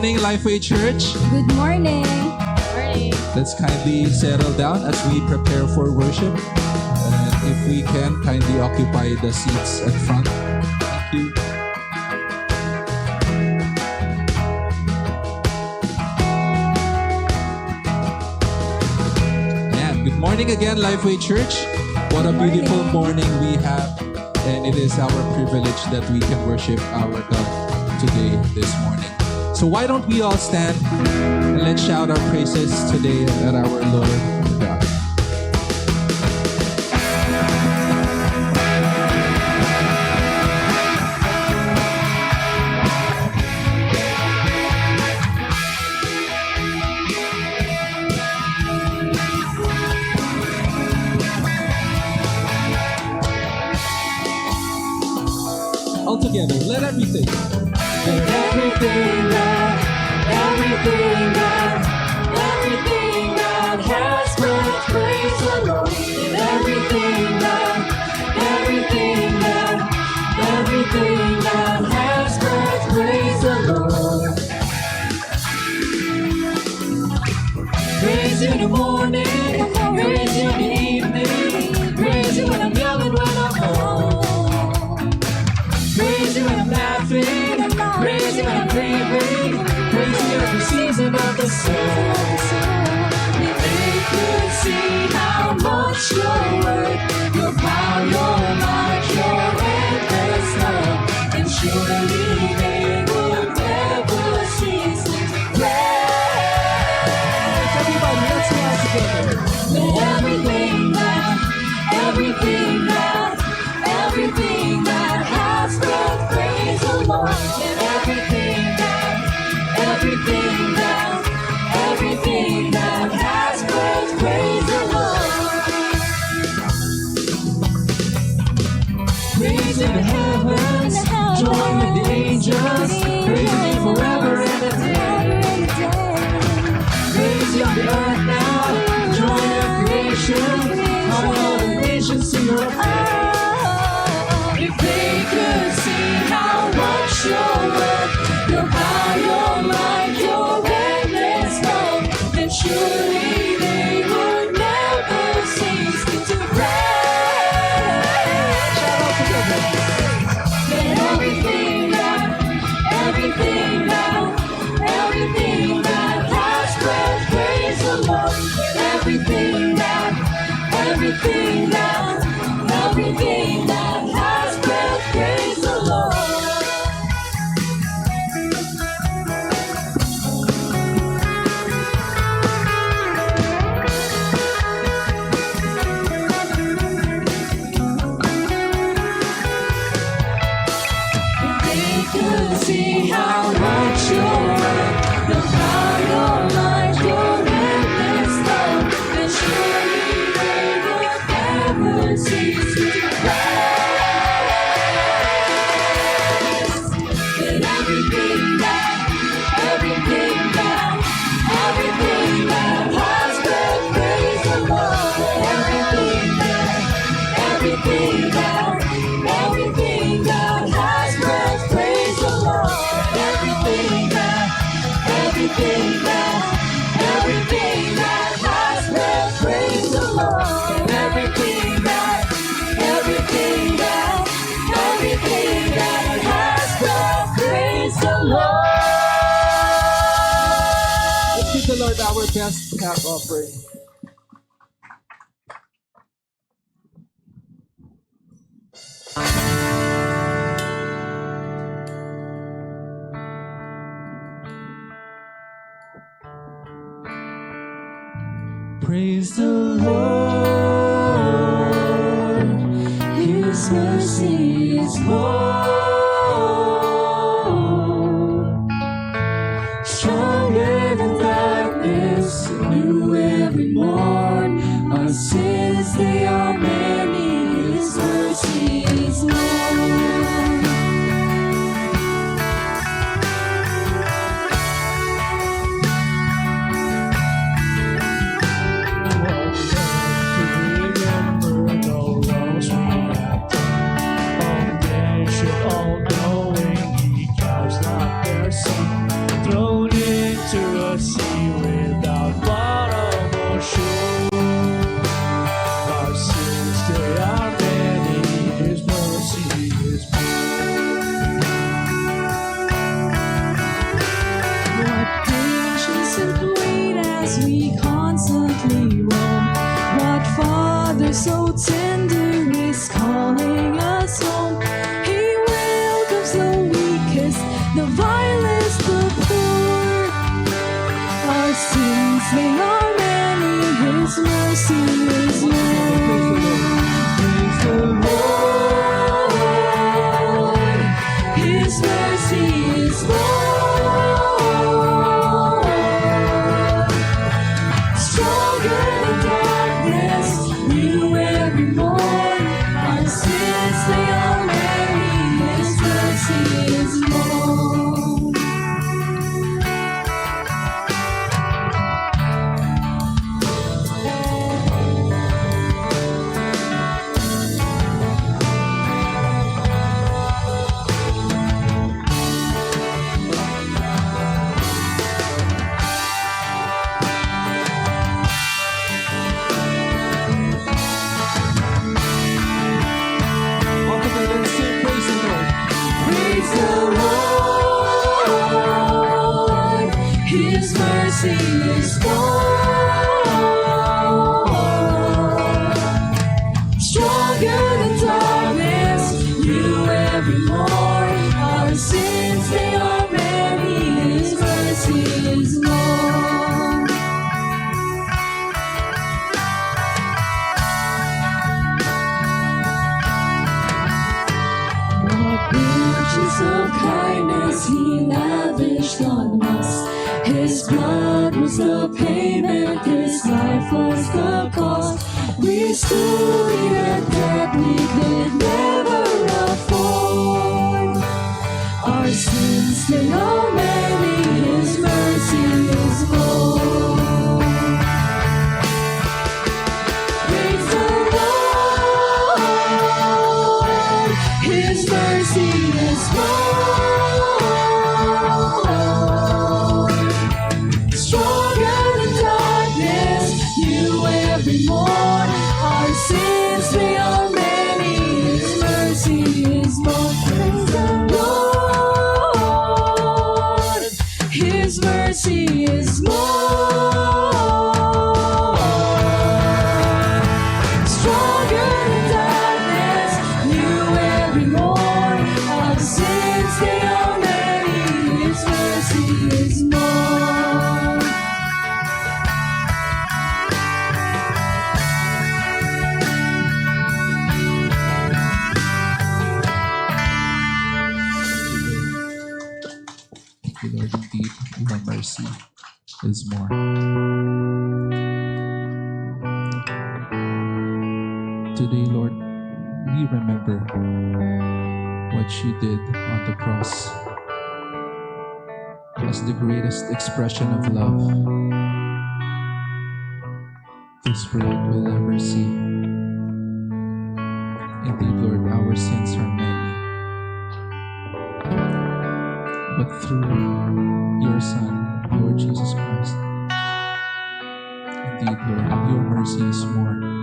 morning, Lifeway Church. Good morning. Morning. Let's kindly settle down as we prepare for worship. And if we can, kindly occupy the seats at front. Thank you. And good morning again, Lifeway Church. What a beautiful morning we have. And it is our privilege that we can worship our God today, this morning. So why don't we all stand and let's shout our praises today at our Lord God. All together, let everything. Everything that has breath, praise the Lord. Everything that has breath, praise the Lord. Praise you in the morning, praise you in the evening, praise you when I'm young and when I'm old. Praise you when I'm laughing, praise you when I'm grieving, praise you every season of the soul. If they could see how much you're worth, your power, your might, your endless love, then surely they would never cease to praise. Everybody, let's rise together. Let everything that has breath, praise the Lord. Let everything that has breath, praise the Lord. Praise in the heavens, join with the angels, praise you forever and a day. Praise you on the earth now, join the creation, how all the nations sing your praise. If they could see how much you're worth, your power, your might, your endless love, then surely they would never cease to praise. Shout out together. Let everything that has breath, praise the Lord. Let everything that has breath, praise the Lord. If they could see how much you're worth, the power, your might, your endless love, then surely they would never cease to praise. Let everything that has breath, praise the Lord. Everything that has breath, praise the Lord. Everything that has breath, praise the Lord. Everything that has breath, praise the Lord. Let's give the Lord our best clap offering. Praise the Lord, His mercy is more, stronger than darkness, new every morn. Our sins, they are many, His mercy is more. Remember the wrongs we have done. as we constantly roam. What Father so tender is calling us home. He welcomes the weakest, the vilest, the poor. Our sins, they are many, His mercy is more. Praise the Lord, His mercy is more. Stronger than darkness, new every morn. Our sins, they are many, His mercy is more. All together, sing praise the Lord. Praise the Lord, His mercy is more. Stronger than darkness, new every morn. Our sins, they are many, His mercy is more. What riches of kindness He lavished on us. His blood was the payment, His life was the cost. We stood in a debt we could never afford. Our sins, they are many, His mercy is more. Praise the Lord, His mercy is more. Stronger than darkness, new every morn. Our sins, they are many, His mercy is more. Praise the Lord, His mercy is more. Stronger than darkness, new every morn. Our sins, they are many, His mercy is more. Thank you, Lord. Indeed, your mercy is more. Today, Lord, we remember what you did on the cross as the greatest expression of love this world will ever see. Indeed, Lord, our sins are many, but through your Son, Lord Jesus Christ, indeed, Lord, your mercy is more.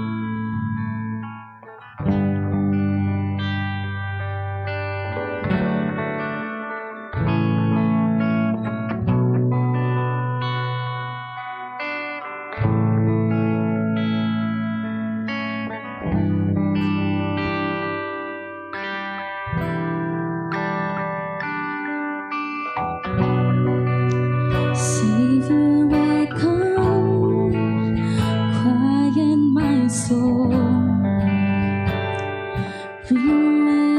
Savior, I come, quiet my soul. Remember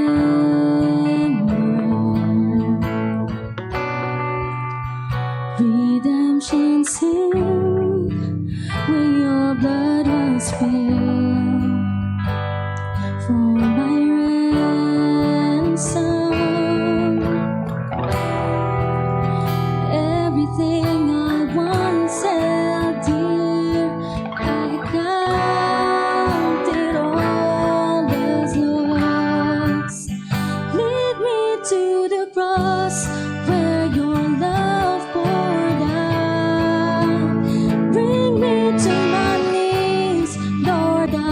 redemption's in where your blood was spilled for my ransom. Everything I once held dear, I count it all as lost. Lead me to the cross where your love poured out. Bring me to my knees, Lord, I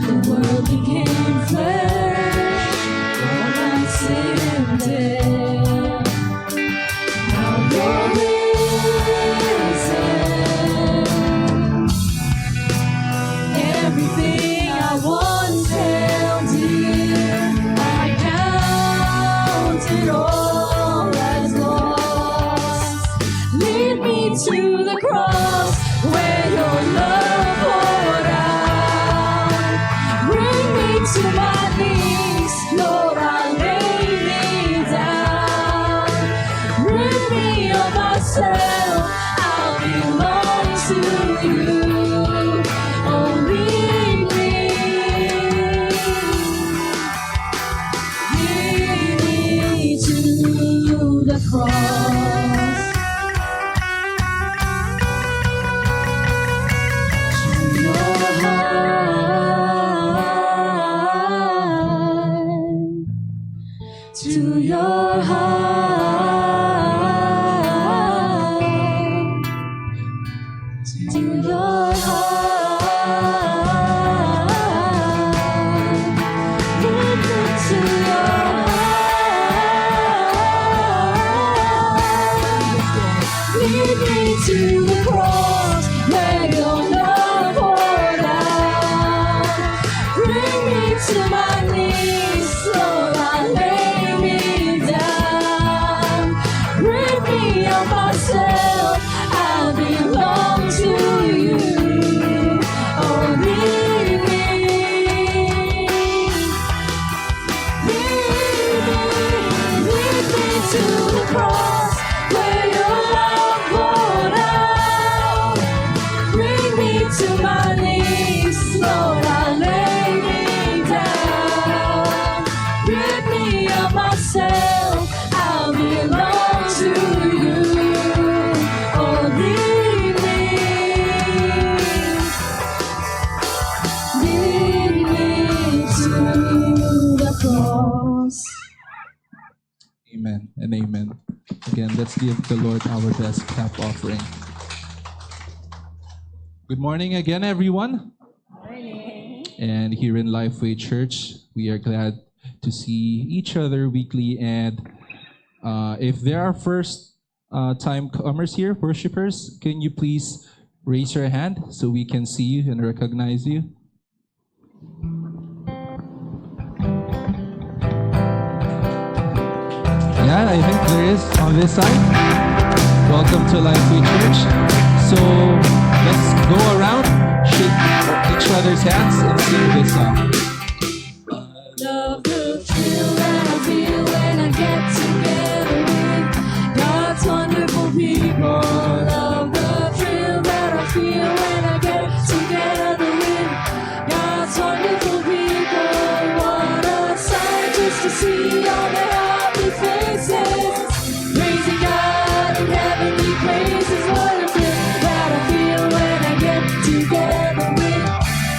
The Word became flesh, all my sin dead. Now you're risen. Everything I once held dear, I count it all as lost. Lead me to the cross where your love poured out. Bring me to my knees, Lord, I lay me down. Rid me of myself, I belong to you. Only me. Lead me to the cross. To your heart. To your heart. To your heart. Lead me to your heart. Lead me to the cross where your love poured out. Bring me to my knees, Lord, I lay me down. Rid me of myself, I belong to you. Only me. Lead me to the cross where your love poured out. Bring me to my knees, Lord, I lay me down. Rid me of myself, I belong to you. Only me. Lead me to the cross. Amen and amen. Again, let's give the Lord our best clap offering. Good morning again, everyone. And here in Lifeway Church, we are glad to see each other weekly. And if there are first time comers here, worshipers, can you please raise your hand so we can see you and recognize you? Yeah, I think there is on this side. Welcome to Lifeway Church. So let's go around, shake each other's hands, and sing this song. Love the thrill that I feel when I get together with God's wonderful people. Love the thrill that I feel when I get together with God's wonderful people. What a sight just to see all their happy faces, praising God in heavenly praises. What a thrill that I feel when I get together with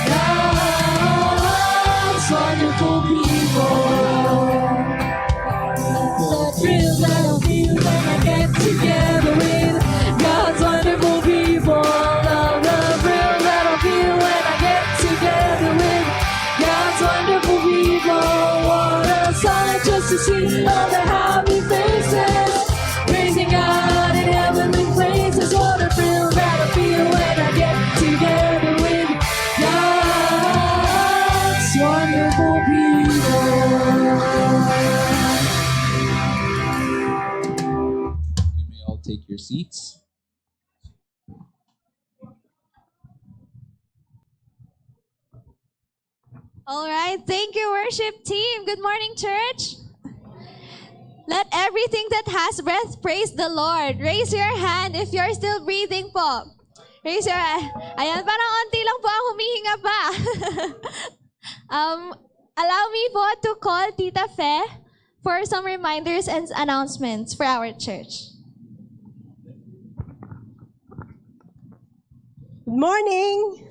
God's wonderful people. The thrill that I feel when I get together with God's wonderful people. Love the thrill that I feel when I get together with God's wonderful people. What a sight just to see all their happy faces, praising God in heavenly places. What a thrill that I feel when I get together with God's wonderful people. You may all take your seats. All right. Thank you, worship team. Good morning, church. Let everything that has breath praise the Lord. Raise your hand if you're still breathing po. Raise your Ayan, parang onti lang po ang humihinga pa. Allow me po to call Tita Fe for some reminders and announcements for our church. Good morning.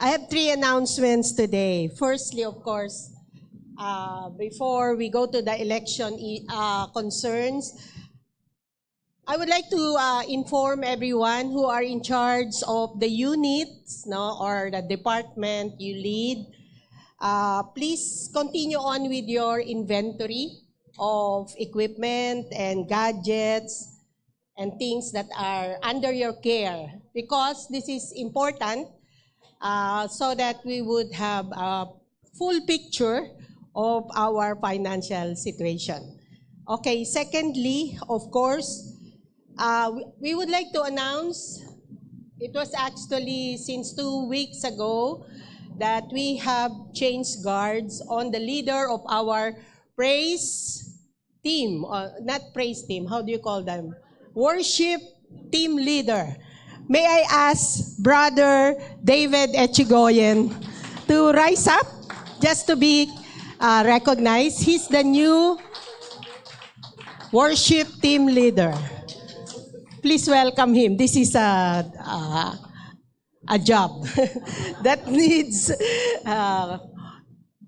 I have 3 announcements today. Firstly, of course, before we go to the election concerns, I would like to inform everyone who are in charge of the units, no, or the department you lead. Please continue on with your inventory of equipment and gadgets and things that are under your care, because this is important so that we would have a full picture of our financial situation. Okay, secondly, of course, we would like to announce, it was actually since 2 weeks ago that we have changed guards on the leader of our praise team, not praise team, how do you call them? Worship team leader. May I ask Brother David Echigoyen to rise up just to be recognized. He's the new worship team leader. Please welcome him. This is a job that needs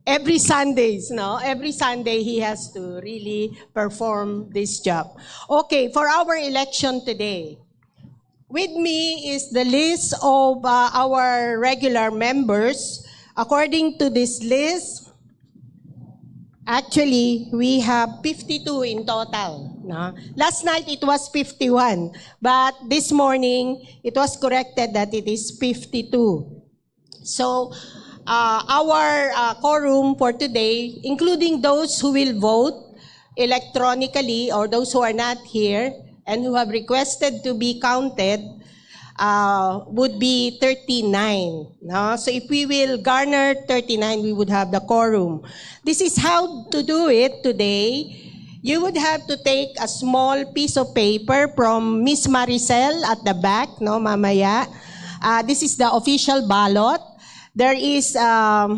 every Sundays, no? Every Sunday he has to really perform this job. Okay, for our election today, with me is the list of our regular members. According to this list, actually, we have 52 in total. No? Last night, it was 51. But this morning, it was corrected that it is 52. So, our quorum for today, including those who will vote electronically or those who are not here and who have requested to be counted, would be 39. No? So if we will garner 39, we would have the quorum. This is how to do it today. You would have to take a small piece of paper from Miss Maricel at the back, no, mamaya. This is the official ballot. There is a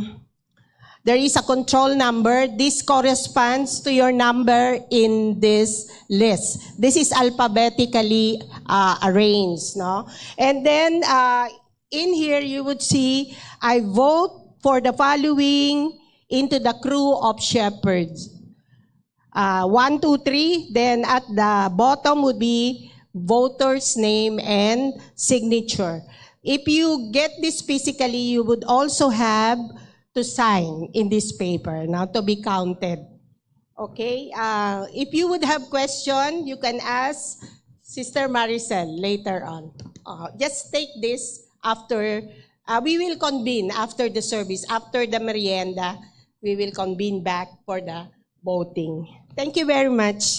control number. This corresponds to your number in this list. This is alphabetically arranged, no? And then in here you would see, I vote for the following into the crew of shepherds. 1, 2, 3. Then at the bottom would be voter's name and signature. If you get this physically, you would also have to sign in this paper, now to be counted. Okay? If you would have question, you can ask Sister Maricel later on. Just take this after, we will convene after the service, after the merienda, we will convene back for the voting. Thank you very much.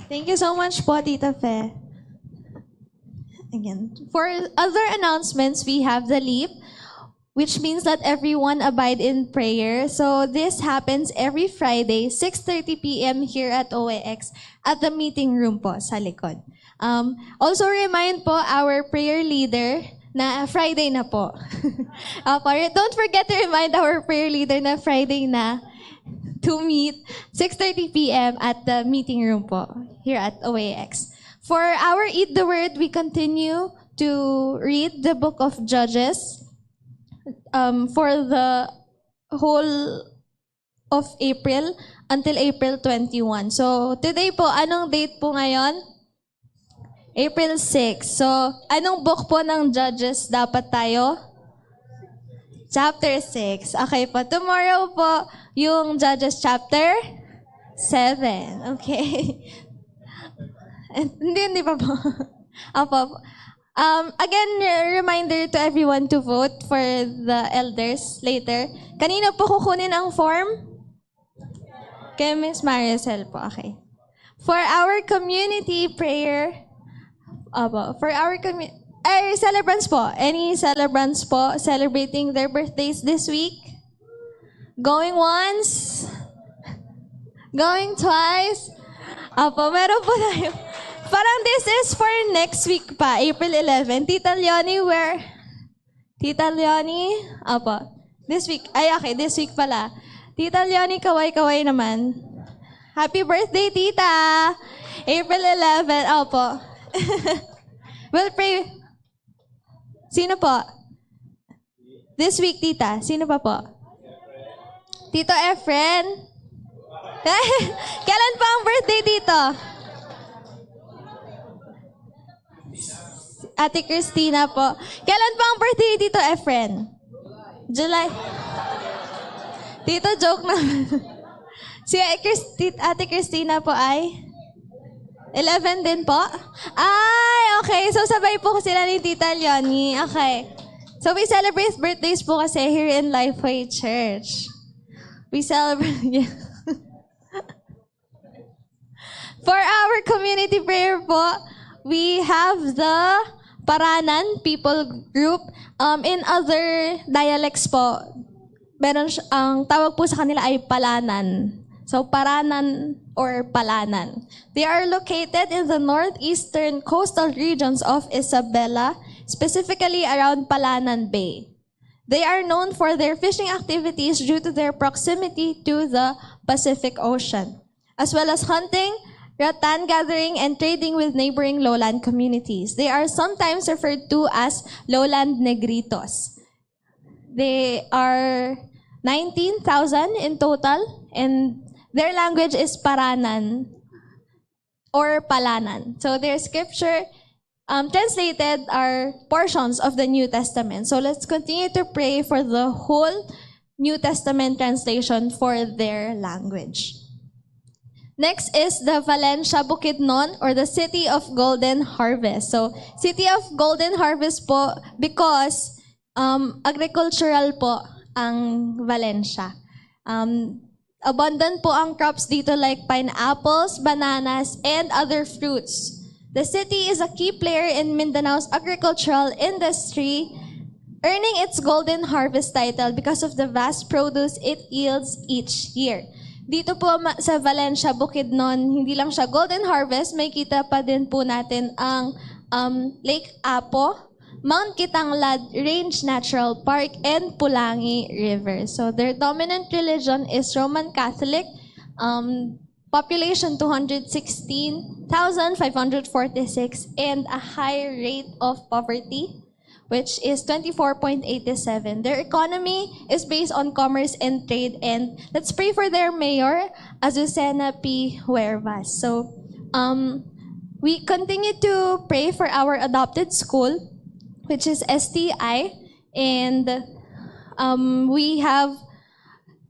Thank you so much po, Tita Fe. Again, for other announcements, we have the leap, which means that everyone abide in prayer. So this happens every Friday, 6:30 p.m. here at OAX at the meeting room po sa likod. Also remind po our prayer leader na Friday na po. Don't forget to remind our prayer leader na Friday na to meet 6:30 p.m. at the meeting room po here at OAX. For our Eat the Word, we continue to read the book of Judges for the whole of April until April 21. So, today po, anong date po ngayon? April 6. So, anong book po ng Judges dapat tayo? Chapter 6. Okay po. Tomorrow po, yung Judges chapter 7. Okay. Hindi pa po. Opo. Again, reminder to everyone to vote for the elders later. Kanino po kukunin ang form? Kay Ms. Maricel po. Okay. For our community prayer, for our celebrants po. Any celebrants po celebrating their birthdays this week? Going once? Going twice? Meron po tayo. Parang this is for next week pa, April 11. Tita Leonie, where? Tita Leonie? This week. Okay, this week pala. Tita Leonie, kaway-kaway naman. Happy birthday, Tita! April 11. We'll pray. Sino po? This week, Tita. Sino pa po? Tito Efren? Kailan pa ang birthday dito? Ate Christina po. Kailan pa ang birthday dito, Efren? July. Tito, joke na. Si Ate Christina po ay 11 din po? Ay, okay. So, sabay po sila ni Tita Leonie. Okay. So, we celebrate birthdays po kasi here in Lifeway Church. We celebrate... Yeah. For our community prayer po, we have the Paranan people group. In other dialects po, meron ang tawag po sa kanila ay Palanan. So, Paranan or Palanan. They are located in the northeastern coastal regions of Isabela, specifically around Palanan Bay. They are known for their fishing activities due to their proximity to the Pacific Ocean, as well as hunting, rattan gathering, and trading with neighboring lowland communities. They are sometimes referred to as lowland negritos. They are 19,000 in total, and their language is Paranan or Palanan. So their scripture translated are portions of the New Testament. So let's continue to pray for the whole New Testament translation for their language. Next is the Valencia Bukidnon, or the City of Golden Harvest. So, City of Golden Harvest po because agricultural po ang Valencia. Abundant po ang crops dito like pineapples, bananas, and other fruits. The city is a key player in Mindanao's agricultural industry, earning its Golden Harvest title because of the vast produce it yields each year. Dito po sa Valencia, Bukidnon, hindi lang siya Golden Harvest, may kita pa din po natin ang Lake Apo, Mount Kitanglad Range Natural Park, and Pulangi River. So their dominant religion is Roman Catholic, population 216,546, and a high rate of poverty, which is 24.87. Their economy is based on commerce and trade. And let's pray for their mayor, Azucena P. Huervas. So, we continue to pray for our adopted school, which is STI. And we have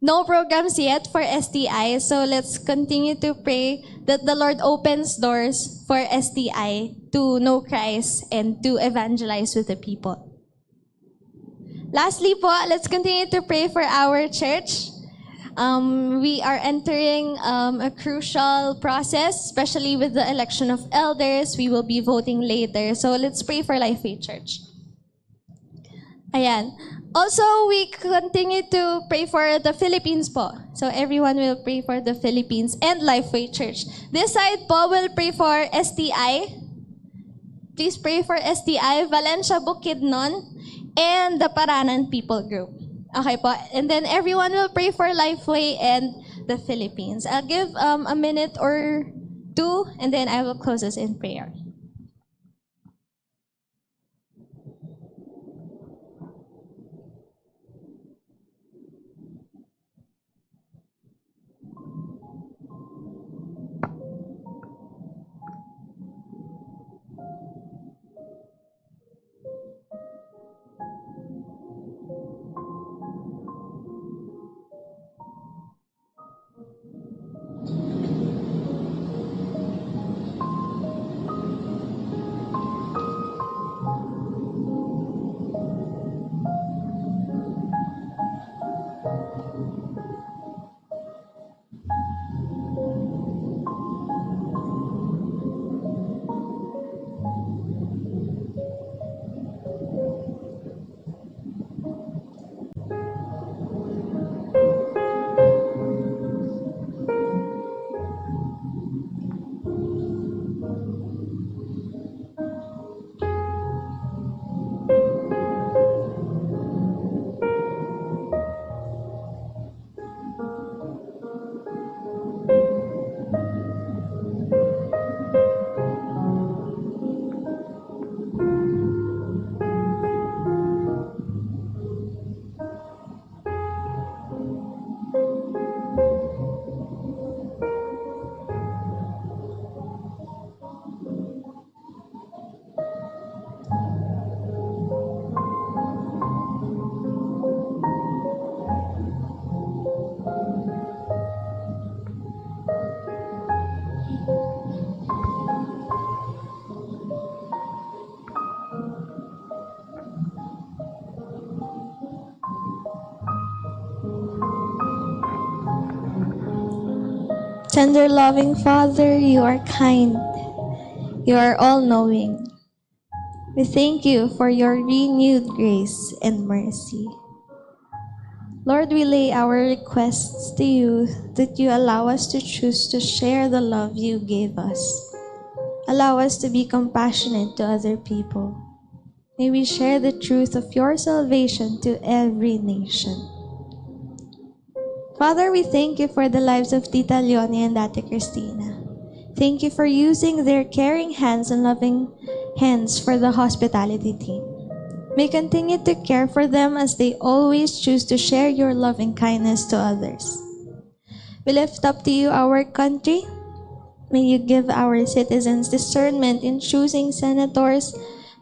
no programs yet for STI. So, let's continue to pray that the Lord opens doors for STI to know Christ and to evangelize with the people. Lastly po, let's continue to pray for our church. We are entering a crucial process, especially with the election of elders. We will be voting later. So let's pray for Lifeway Church. Ayan. Also, we continue to pray for the Philippines po. So everyone will pray for the Philippines and Lifeway Church. This side po will pray for STI. Please pray for STI, Valencia Bukidnon, and the Paranan People Group. Okay po. And then everyone will pray for Lifeway and the Philippines. I'll give a minute or two, and then I will close us in prayer. tender, loving Father, you are kind. You are all-knowing. We thank you for your renewed grace and mercy. Lord, we lay our requests to you that you allow us to choose to share the love you gave us. Allow us to be compassionate to other people. May we share the truth of your salvation to every nation. Father, we thank you for the lives of Tita Leonie and Ate Cristina. Thank you for using their caring hands and loving hands for the hospitality team. May continue to care for them as they always choose to share your loving kindness to others. We lift up to you our country. May you give our citizens discernment in choosing senators,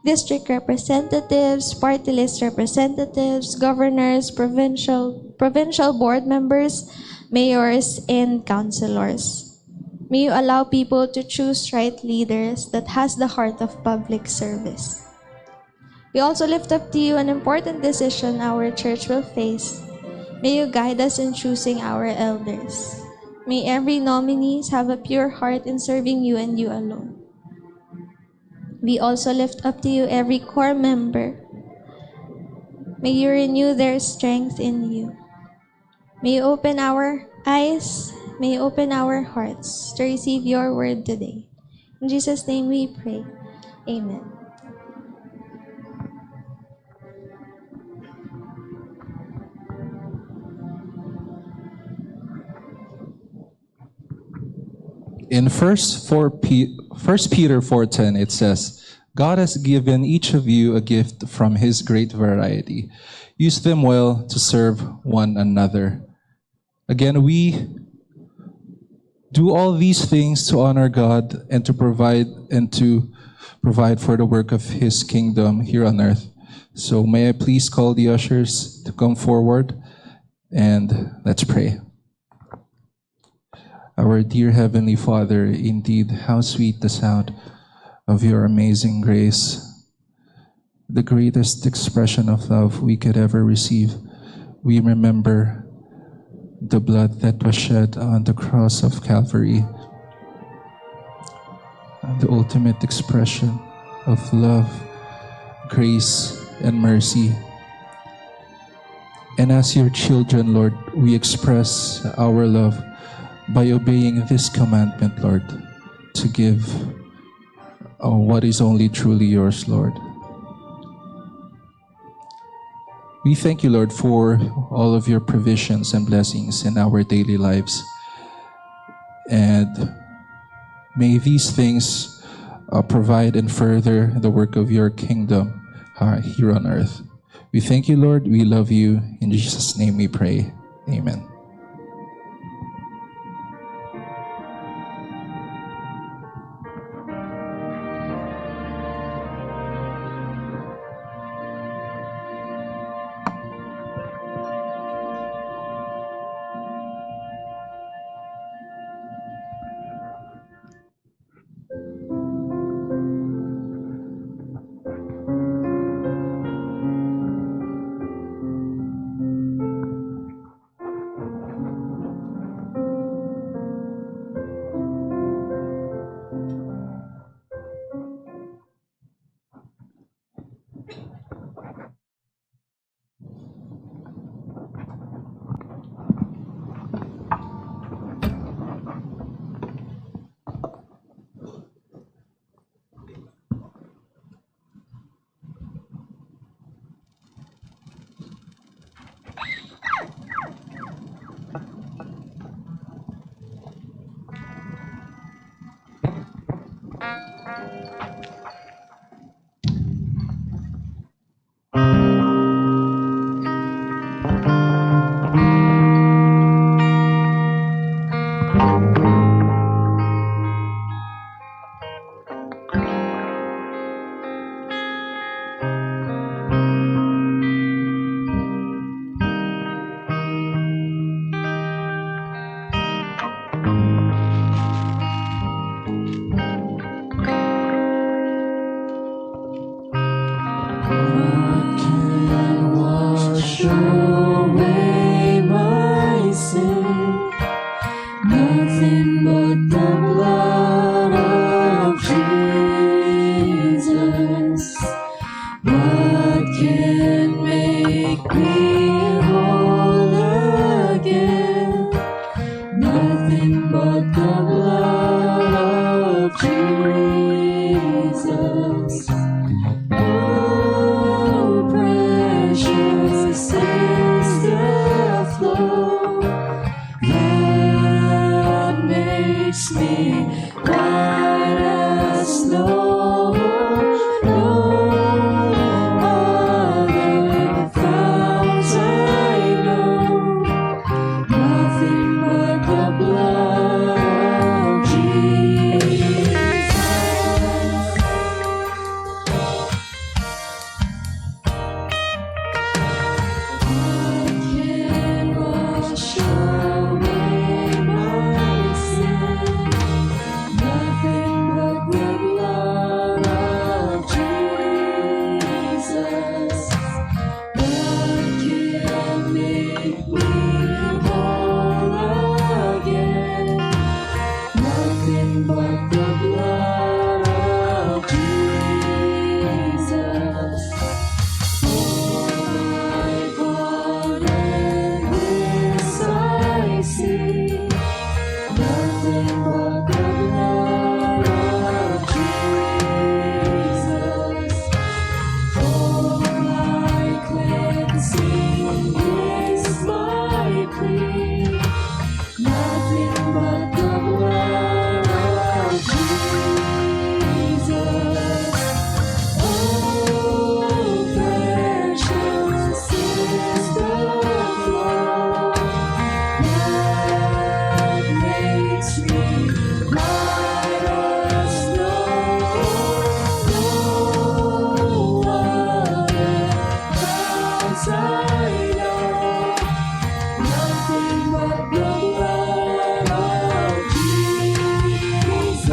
district representatives, party list representatives, governors, provincial board members, mayors, and councilors. May you allow people to choose right leaders that has the heart of public service. We also lift up to you an important decision our church will face. May you guide us in choosing our elders. May every nominees have a pure heart in serving you and you alone. We also lift up to you every core member. May you renew their strength in you. May you open our eyes, may you open our hearts to receive your word today. In Jesus' name we pray. Amen. In First Peter 4:10, it says, God has given each of you a gift from his great variety. Use them well to serve one another. Again, we do all these things to honor God and to provide for the work of his kingdom here on earth. So may I please call the ushers to come forward and let's pray. Our dear Heavenly Father, indeed, how sweet the sound of your amazing grace, the greatest expression of love we could ever receive. We remember the blood that was shed on the cross of Calvary, the ultimate expression of love, grace, and mercy. And as your children, Lord, we express our love by obeying this commandment, Lord, to give what is only truly yours, Lord. We thank you, Lord, for all of your provisions and blessings in our daily lives. And may these things provide and further the work of your kingdom here on earth. We thank you, Lord. We love you. In Jesus' name we pray. Amen. Away my sin, nothing but Oh, precious is the flow that makes me white as snow. No other fount I know, nothing but the blood of Jesus. Can wash away my sin, nothing but the blood of Jesus. That can make me whole again, nothing but the blood of Jesus. My pardon this I see, nothing but the blood of Jesus. For my cleansing is my plea, nothing but the blood of Jesus. Oh, precious is the flow that makes me white as snow. No other founts I know, nothing but the blood of Jesus.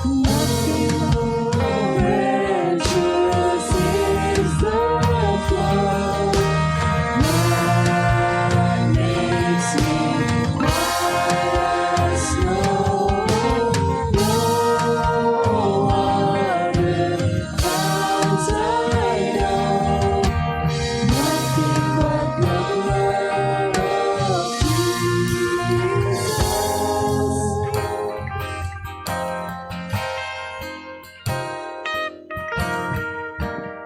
Nothing more precious is the flow that makes me white as snow. No other founts I know, nothing but the blood of Jesus.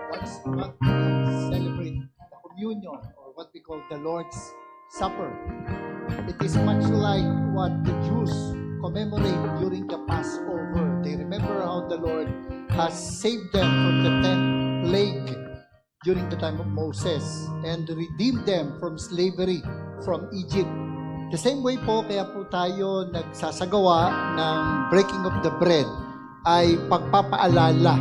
Once a month, we celebrate the communion, or what we call the Lord's Supper. It is much like what the Jews commemorate during the Passover. They remember how the Lord has saved them from the 10th plague during the time of Moses and redeemed them from slavery from Egypt. The same way po, kaya po tayo nagsasagawa ng breaking of the bread ay pagpapaalala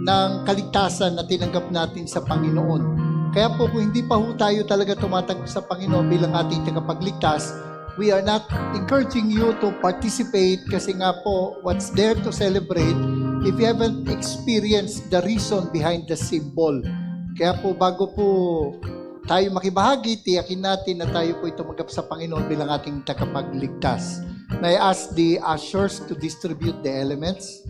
ng kaligtasan na tinanggap natin sa Panginoon. Kaya po kung hindi pa ho tayo talaga tumatanggap sa Panginoon bilang ating tagapagligtas, we are not encouraging you to participate kasi nga po, what's there to celebrate if you haven't experienced the reason behind the symbol. Kaya po bago po tayo makibahagi, tiyakin natin na tayo po tumanggap sa Panginoon bilang ating tagapagligtas. May I ask the ushers to distribute the elements?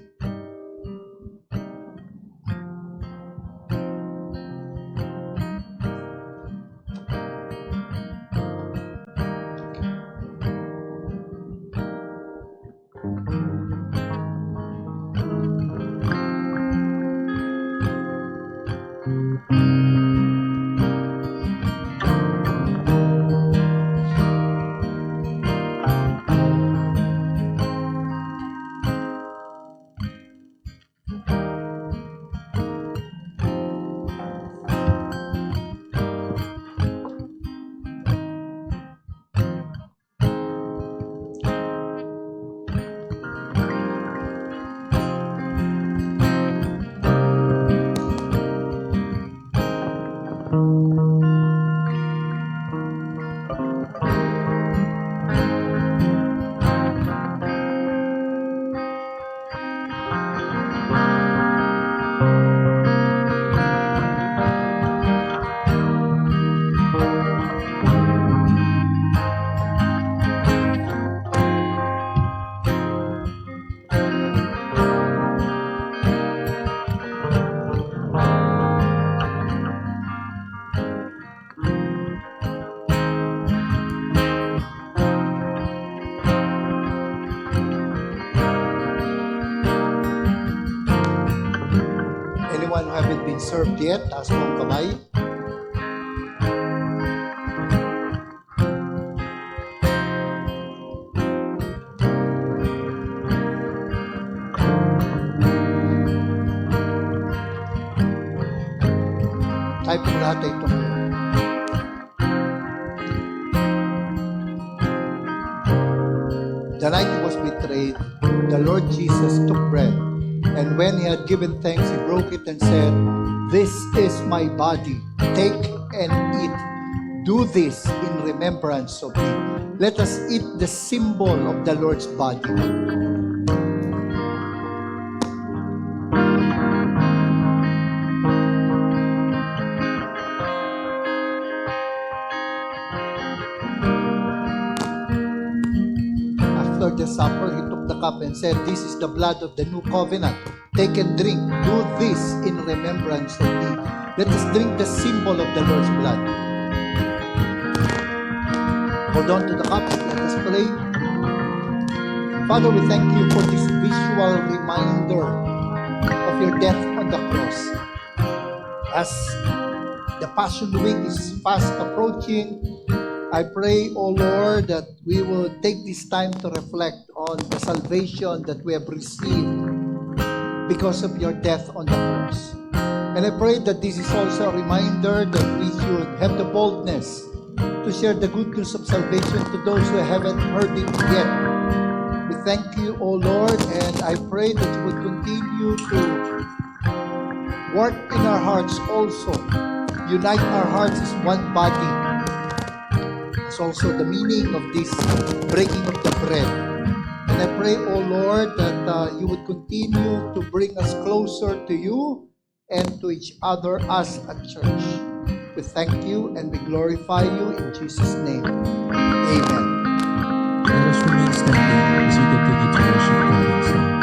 anyone who haven't been served yet, taas mo ang kamay. Type mo lahat ito. The night he was betrayed, the Lord Jesus took bread, and when he had given thanks, he broke it and said, "This is my body. Take and eat. Do this in remembrance of me." Let us eat the symbol of the Lord's body. After the supper, he took the cup and said, "This is the blood of the new covenant. Take and drink. Do this in remembrance of me." Let us drink the symbol of the Lord's blood. Hold on to the cup. Let us pray. Father, we thank you for this visual reminder of your death on the cross. As the Passion Week is fast approaching, I pray, O Lord, that we will take this time to reflect on the salvation that we have received because of your death on the cross. And I pray that this is also a reminder that we should have the boldness to share the good news of salvation to those who haven't heard it yet. We thank you, O Lord, and I pray that you would continue to work in our hearts also. Unite our hearts as one body. It's also the meaning of this breaking of the bread. And I pray, O Lord, that you would continue to bring us closer to you and to each other as a church. We thank you and we glorify you in Jesus' name. Amen. Let us remain standing as we continue to worship God in song.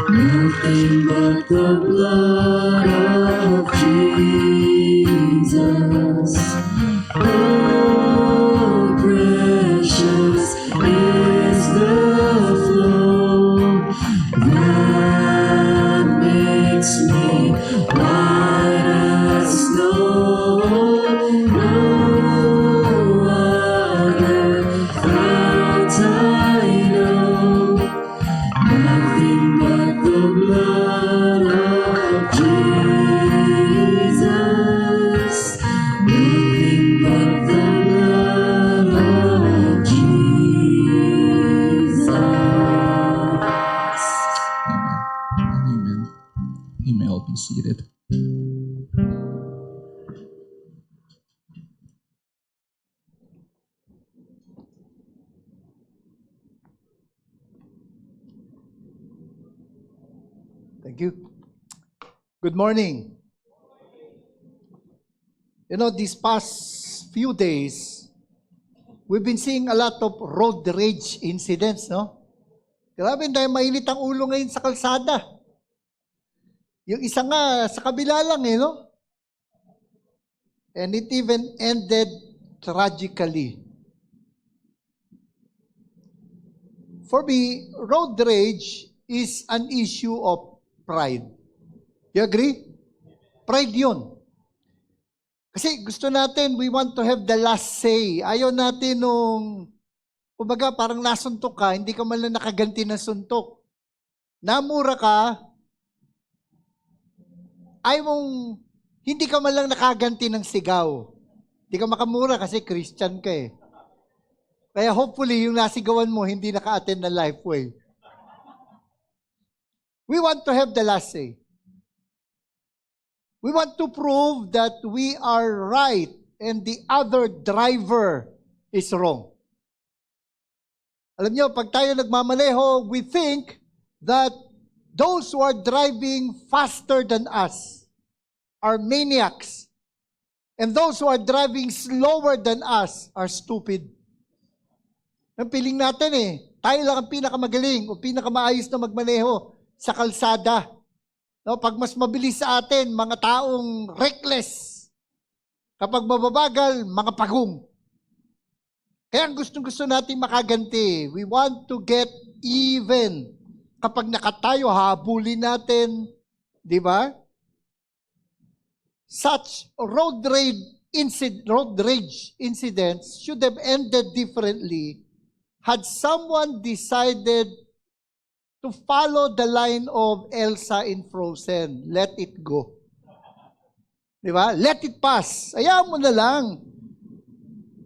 Nothing but the blood of Jesus. Thank you. Good morning. You know, these past few days, we've been seeing a lot of road rage incidents, no? Grabe, dahil mainit ang ulo ngayon sa kalsada. Yung isa nga, sa kabila lang no? And it even ended tragically. For me, road rage is an issue of pride. You agree? Pride yun. Kasi gusto natin, we want to have the last say. Ayaw natin nung, kumbaga parang nasuntok ka, hindi ka man lang nakaganti ng suntok. Namura ka, ayaw mong, hindi ka man lang nakaganti ng sigaw. Hindi ka makamura kasi Christian ka eh. Kaya hopefully, yung nasigawan mo, hindi naka-attend na Lifeway. We want to have the last say. We want to prove that we are right and the other driver is wrong. Alam niyo, pag tayo nagmamaneho, we think that those who are driving faster than us are maniacs. And those who are driving slower than us are stupid. Ang piling natin tayo lang ang pinakamagaling o pinakamaayos na magmaneho sa kalsada. No, pag mas mabilis sa atin, mga taong reckless. Kapag mababagal, mga pagong. Kaya ang gustong-gusto natin makaganti. We want to get even. Kapag nakatayo, habulin natin. Di ba? Such road rage incidents should have ended differently had someone decided to follow the line of Elsa in Frozen. Let it go. Di ba? Let it pass. Ayaw mo na lang.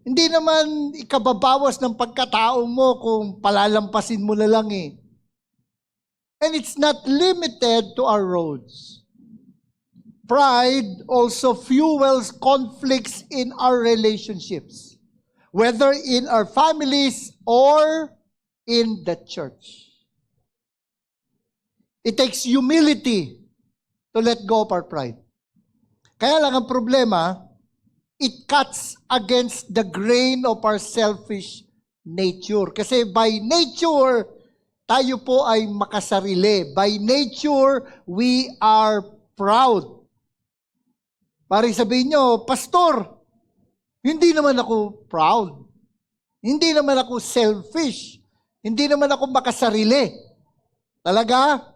Hindi naman ikababawas ng pagkatao mo kung palalampasin mo na lang And it's not limited to our roads. Pride also fuels conflicts in our relationships, whether in our families or in the church. It takes humility to let go of our pride. Kaya lang ang problema, it cuts against the grain of our selfish nature. Kasi by nature, tayo po ay makasarili. By nature, we are proud. Parang sabihin nyo, Pastor, hindi naman ako proud. Hindi naman ako selfish. Hindi naman ako makasarili. Talaga?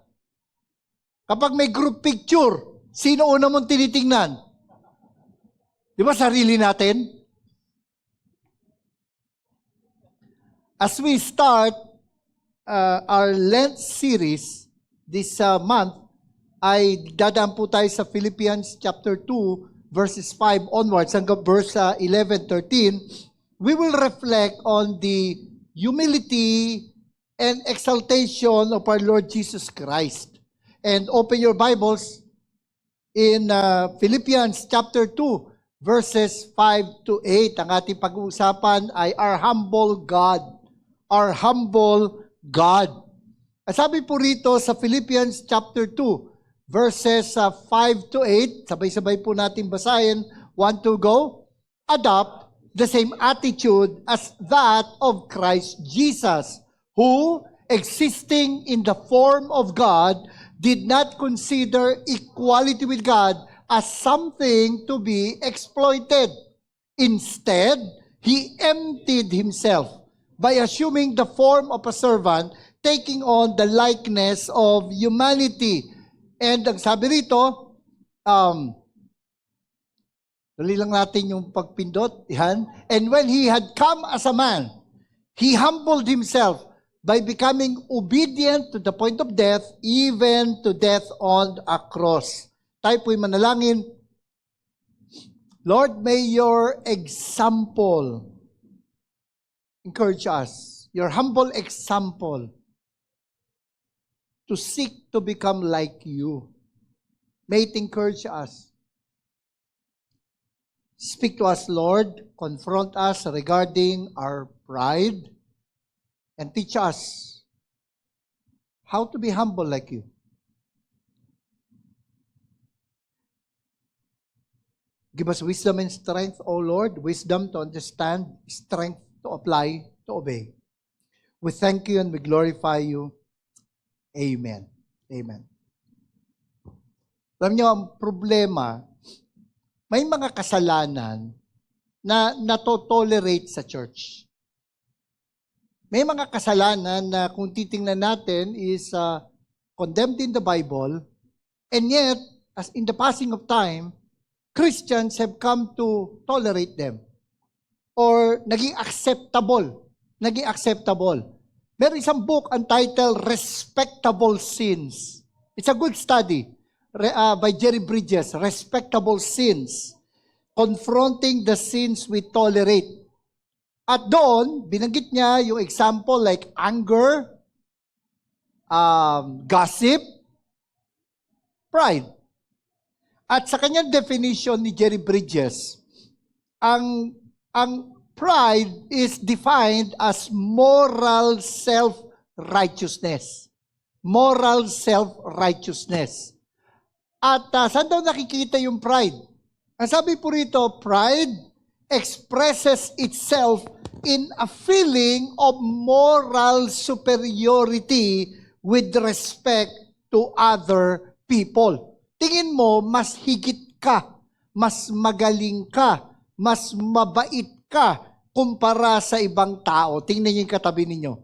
Kapag may group picture, sino una mong tinitingnan? Di ba sarili natin? As we start our Lent series this month, ay dadaan po tayo sa Philippians chapter 2, verses 5 onwards hanggang verse 11, 13. We will reflect on the humility and exaltation of our Lord Jesus Christ. And open your Bibles in Philippians chapter 2, verses 5 to 8. Ang ating pag-uusapan ay our humble God. Our humble God. At sabi po rito sa Philippians chapter 2, verses 5 to 8, sabay-sabay po natin basahin. 1, 2, go. Adopt the same attitude as that of Christ Jesus, who, existing in the form of God, did not consider equality with God as something to be exploited. Instead, he emptied himself by assuming the form of a servant, taking on the likeness of humanity. And ang sabi rito, dali lang natin yung pagpindot. Yan. And when he had come as a man, he humbled himself by becoming obedient to the point of death, even to death on a cross. Tayo po'y manalangin. Lord, may your example encourage us. Your humble example to seek to become like you. May it encourage us. Speak to us, Lord. Confront us regarding our pride. And teach us how to be humble like you. Give us wisdom and strength, O Lord, wisdom to understand, strength to apply, to obey. We thank you and we glorify you. Amen. Amen. Alam niyo, ang problema, may mga kasalanan na nato-tolerate sa church. May mga kasalanan na kung titingnan natin is condemned in the Bible, and yet, as in the passing of time, Christians have come to tolerate them. Or naging acceptable. Naging acceptable. Meron isang book entitled Respectable Sins. It's a good study by Jerry Bridges, Respectable Sins. Confronting the sins we tolerate. At doon, binanggit niya yung example like anger, gossip, pride. At sa kanyang definition ni Jerry Bridges, ang pride is defined as moral self-righteousness. Moral self-righteousness. At saan daw nakikita yung pride? Ang sabi po rito, pride expresses itself in a feeling of moral superiority with respect to other people. Tingin mo, mas higit ka, mas magaling ka, mas mabait ka kumpara sa ibang tao. Tingnan niyo yung katabi ninyo.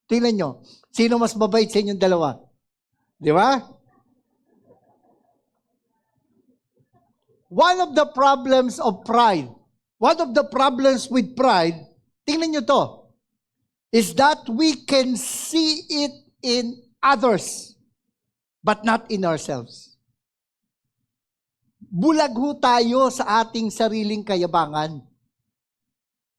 Tingnan niyo. Sino mas mabait sa inyong dalawa? Di ba? One of the problems of pride, one of the problems with pride, tingnan nyo to, is that we can see it in others, but not in ourselves. Bulag ho tayo sa ating sariling kayabangan.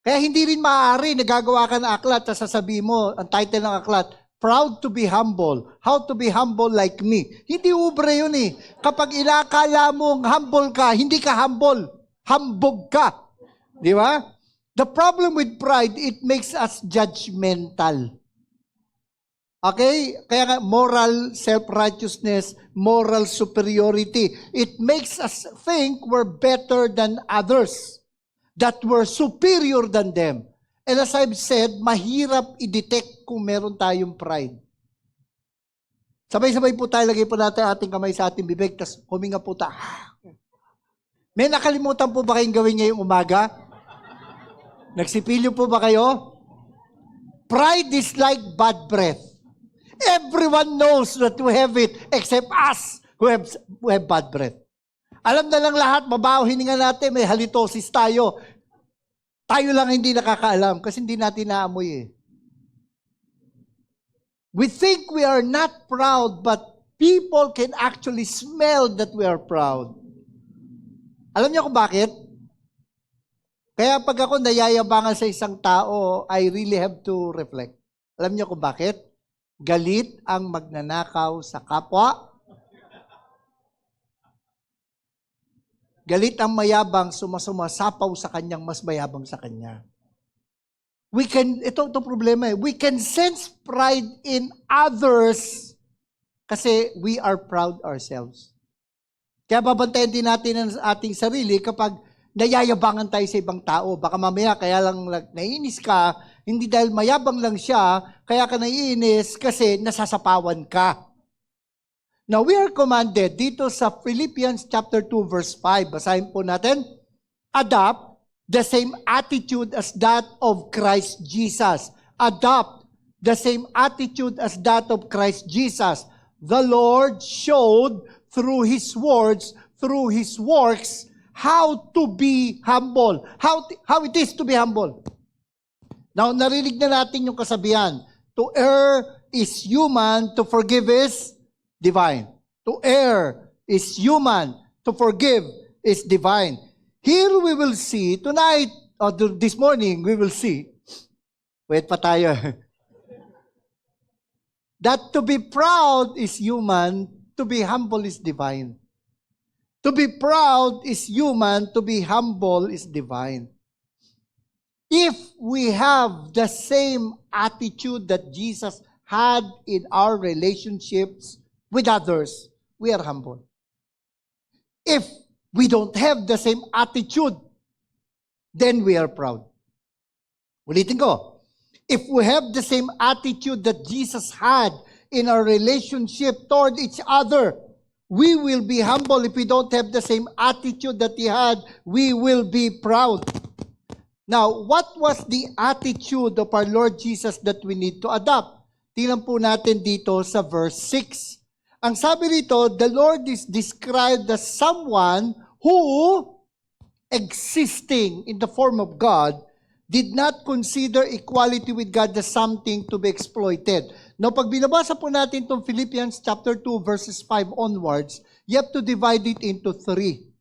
Kaya hindi rin maaari, nagagawa ka ng aklat, at sasabihin mo, ang title ng aklat, Proud to be humble. How to be humble like me. Hindi ubre yun eh. Kapag inakala mong humble ka, hindi ka humble. Hambog ka. Di ba? The problem with pride, it makes us judgmental. Okay? Kaya nga, moral self-righteousness, moral superiority. It makes us think we're better than others. That we're superior than them. And as I've said, mahirap i-detect kung meron tayong pride. Sabay-sabay po tayo, lagay po natin ating kamay sa ating bibig, tapos huminga po tayo. May nakalimutan po ba kayong gawin ngayong umaga? Nagsipilyo po ba kayo? Pride is like bad breath. Everyone knows that we have it except us who have bad breath. Alam na lang lahat, mabaho hininga natin, may halitosis tayo. Tayo lang hindi nakakaalam kasi hindi natin naamoy eh. We think we are not proud, but people can actually smell that we are proud. Alam niyo kung bakit? Kaya pag ako nayayabangan sa isang tao, I really have to reflect. Alam niyo kung bakit? Galit ang magnanakaw sa kapwa. Galit ang mayabang, sumasumasapaw sa kanyang mas mayabang sa kanya. Ito problema eh. We can sense pride in others kasi we are proud ourselves. Kaya babantayan din natin ang ating sarili kapag nayayabangan tayo sa ibang tao. Baka mamaya kaya lang naiinis ka, hindi dahil mayabang lang siya, kaya ka naiinis kasi nasasapawan ka. Now, we are commanded dito sa Philippians chapter 2 verse 5. Basahin po natin. Adopt the same attitude as that of Christ Jesus. Adopt the same attitude as that of Christ Jesus. The Lord showed through His words, through His works, how to be humble. How it is to be humble. Now, narinig na natin yung kasabihan. To err is human, to forgive is divine. To err is human. To forgive is divine. Here we will see, tonight, or this morning, we will see, wait pa tayo, that to be proud is human, to be humble is divine. To be proud is human, to be humble is divine. If we have the same attitude that Jesus had in our relationships with others, we are humble. If we don't have the same attitude, then we are proud. Ulitin ko, if we have the same attitude that Jesus had in our relationship toward each other, we will be humble. If we don't have the same attitude that He had, we will be proud. Now, what was the attitude of our Lord Jesus that we need to adopt? Tingnan po natin dito sa verse 6. Ang sabi rito, the Lord is described as someone who, existing in the form of God, did not consider equality with God as something to be exploited. Now, pag binabasa po natin itong Philippians chapter 2, verses 5 onwards, you have to divide it into 3.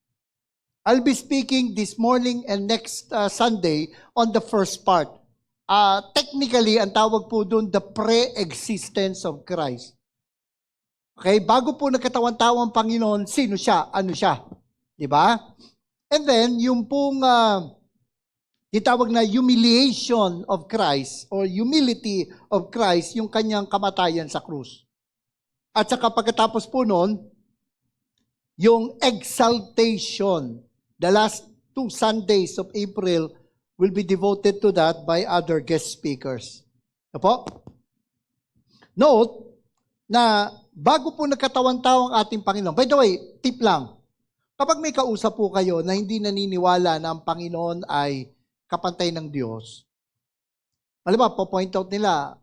I'll be speaking this morning and next Sunday on the first part. Technically, ang tawag po doon, the pre-existence of Christ. Okay, bago po nagkatawan-tao ang Panginoon, sino siya? Ano siya? Diba? And then, yung pong itawag na humiliation of Christ or humility of Christ, yung kanyang kamatayan sa krus. At saka pagkatapos po noon, yung exaltation. The last 2 Sundays of April will be devoted to that by other guest speakers. Apo? Note na bago po nagkatawan-tao ang ating Panginoon. By the way, tip lang. Kapag may kausap po kayo na hindi naniniwala na ang Panginoon ay kapantay ng Diyos, alam ba, po-point out nila,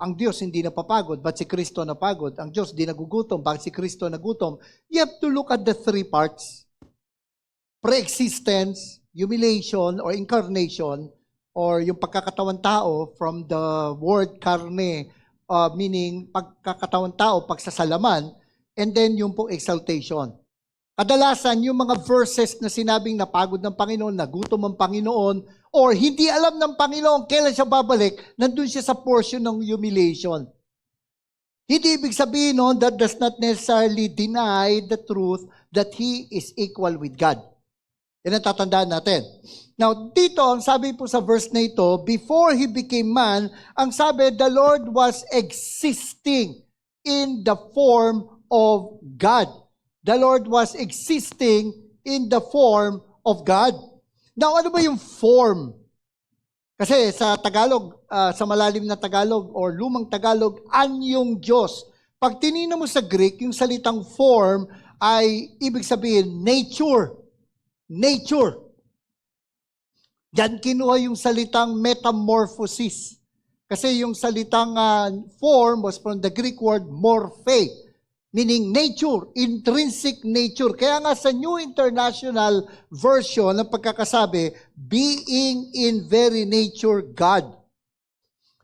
ang Diyos hindi napapagod, but si Kristo napagod. Ang Diyos di nagugutom, bakit si Kristo nagutom? You have to look at the 3 parts. Pre-existence, humiliation, or incarnation, or yung pagkakatawan tao from the word karne, meaning pagkakatawan tao, pagsasalaman, and then yung po exaltation. Kadalasan, yung mga verses na sinabing napagod ng Panginoon, nagutom ang Panginoon, or hindi alam ng Panginoon kailan siya babalik, nandun siya sa portion ng humiliation. Hindi ibig sabihin nun, that does not necessarily deny the truth that He is equal with God. Yan ang tatandaan natin. Now, dito, ang sabi po sa verse na ito, before He became man, ang sabi, the Lord was existing in the form of God. The Lord was existing in the form of God. Now, ano ba yung form? Kasi sa Tagalog, sa malalim na Tagalog or lumang Tagalog, anyong Diyos. Pag tinignan mo sa Greek, yung salitang form ay ibig sabihin nature. Nature. Diyan kinuha yung salitang metamorphosis. Kasi yung salitang form was from the Greek word morphe, meaning nature, intrinsic nature. Kaya nga sa New International Version ng pagkakasabi, being in very nature God.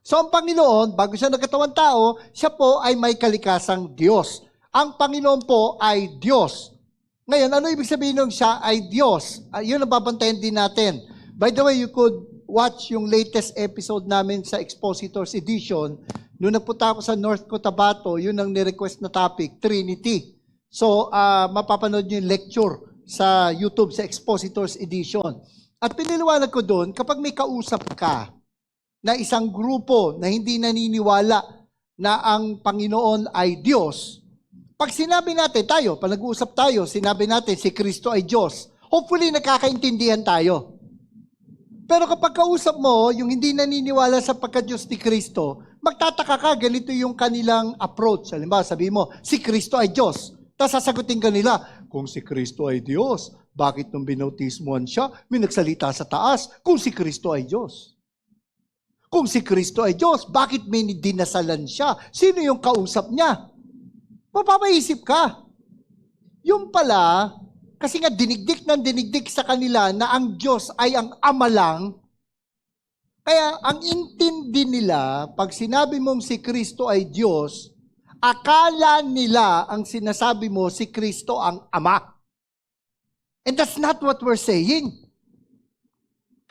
So ang Panginoon, bago siya nagkatawan tao, siya po ay may kalikasang Diyos. Ang Panginoon po ay Diyos. Ngayon, ano ibig sabihin ng siya ay Diyos? Yun ang babantayan din natin. By the way, you could watch yung latest episode namin sa Expositors Edition. Noong nagpunta ako sa North Cotabato, yun ang ni-request na topic, Trinity. So, mapapanood nyo yung lecture sa YouTube sa Expositors Edition. At piniliwanag ko doon, kapag may kausap ka na isang grupo na hindi naniniwala na ang Panginoon ay Diyos, pag sinabi natin tayo, pag nag-uusap tayo, sinabi natin si Kristo ay Diyos, hopefully nakakaintindihan tayo. Pero kapag kausap mo, yung hindi naniniwala sa pagka-Diyos ni Kristo, magtataka ka, ganito yung kanilang approach. Halimbawa, sabi mo, si Kristo ay Diyos. Tapos sasagutin ka nila, kung si Kristo ay Diyos, bakit nung binautismuhan siya, may nagsalita sa taas, kung si Kristo ay Diyos? Kung si Kristo ay Diyos, bakit may dinasalan siya? Sino yung kausap niya? Mapapaisip ka. Yung pala, kasi nga dinigdik ng dinigdik sa kanila na ang Diyos ay ang Ama lang, kaya ang intindi nila, pag sinabi mong si Kristo ay Diyos, akala nila ang sinasabi mo si Kristo ang Ama. And that's not what we're saying.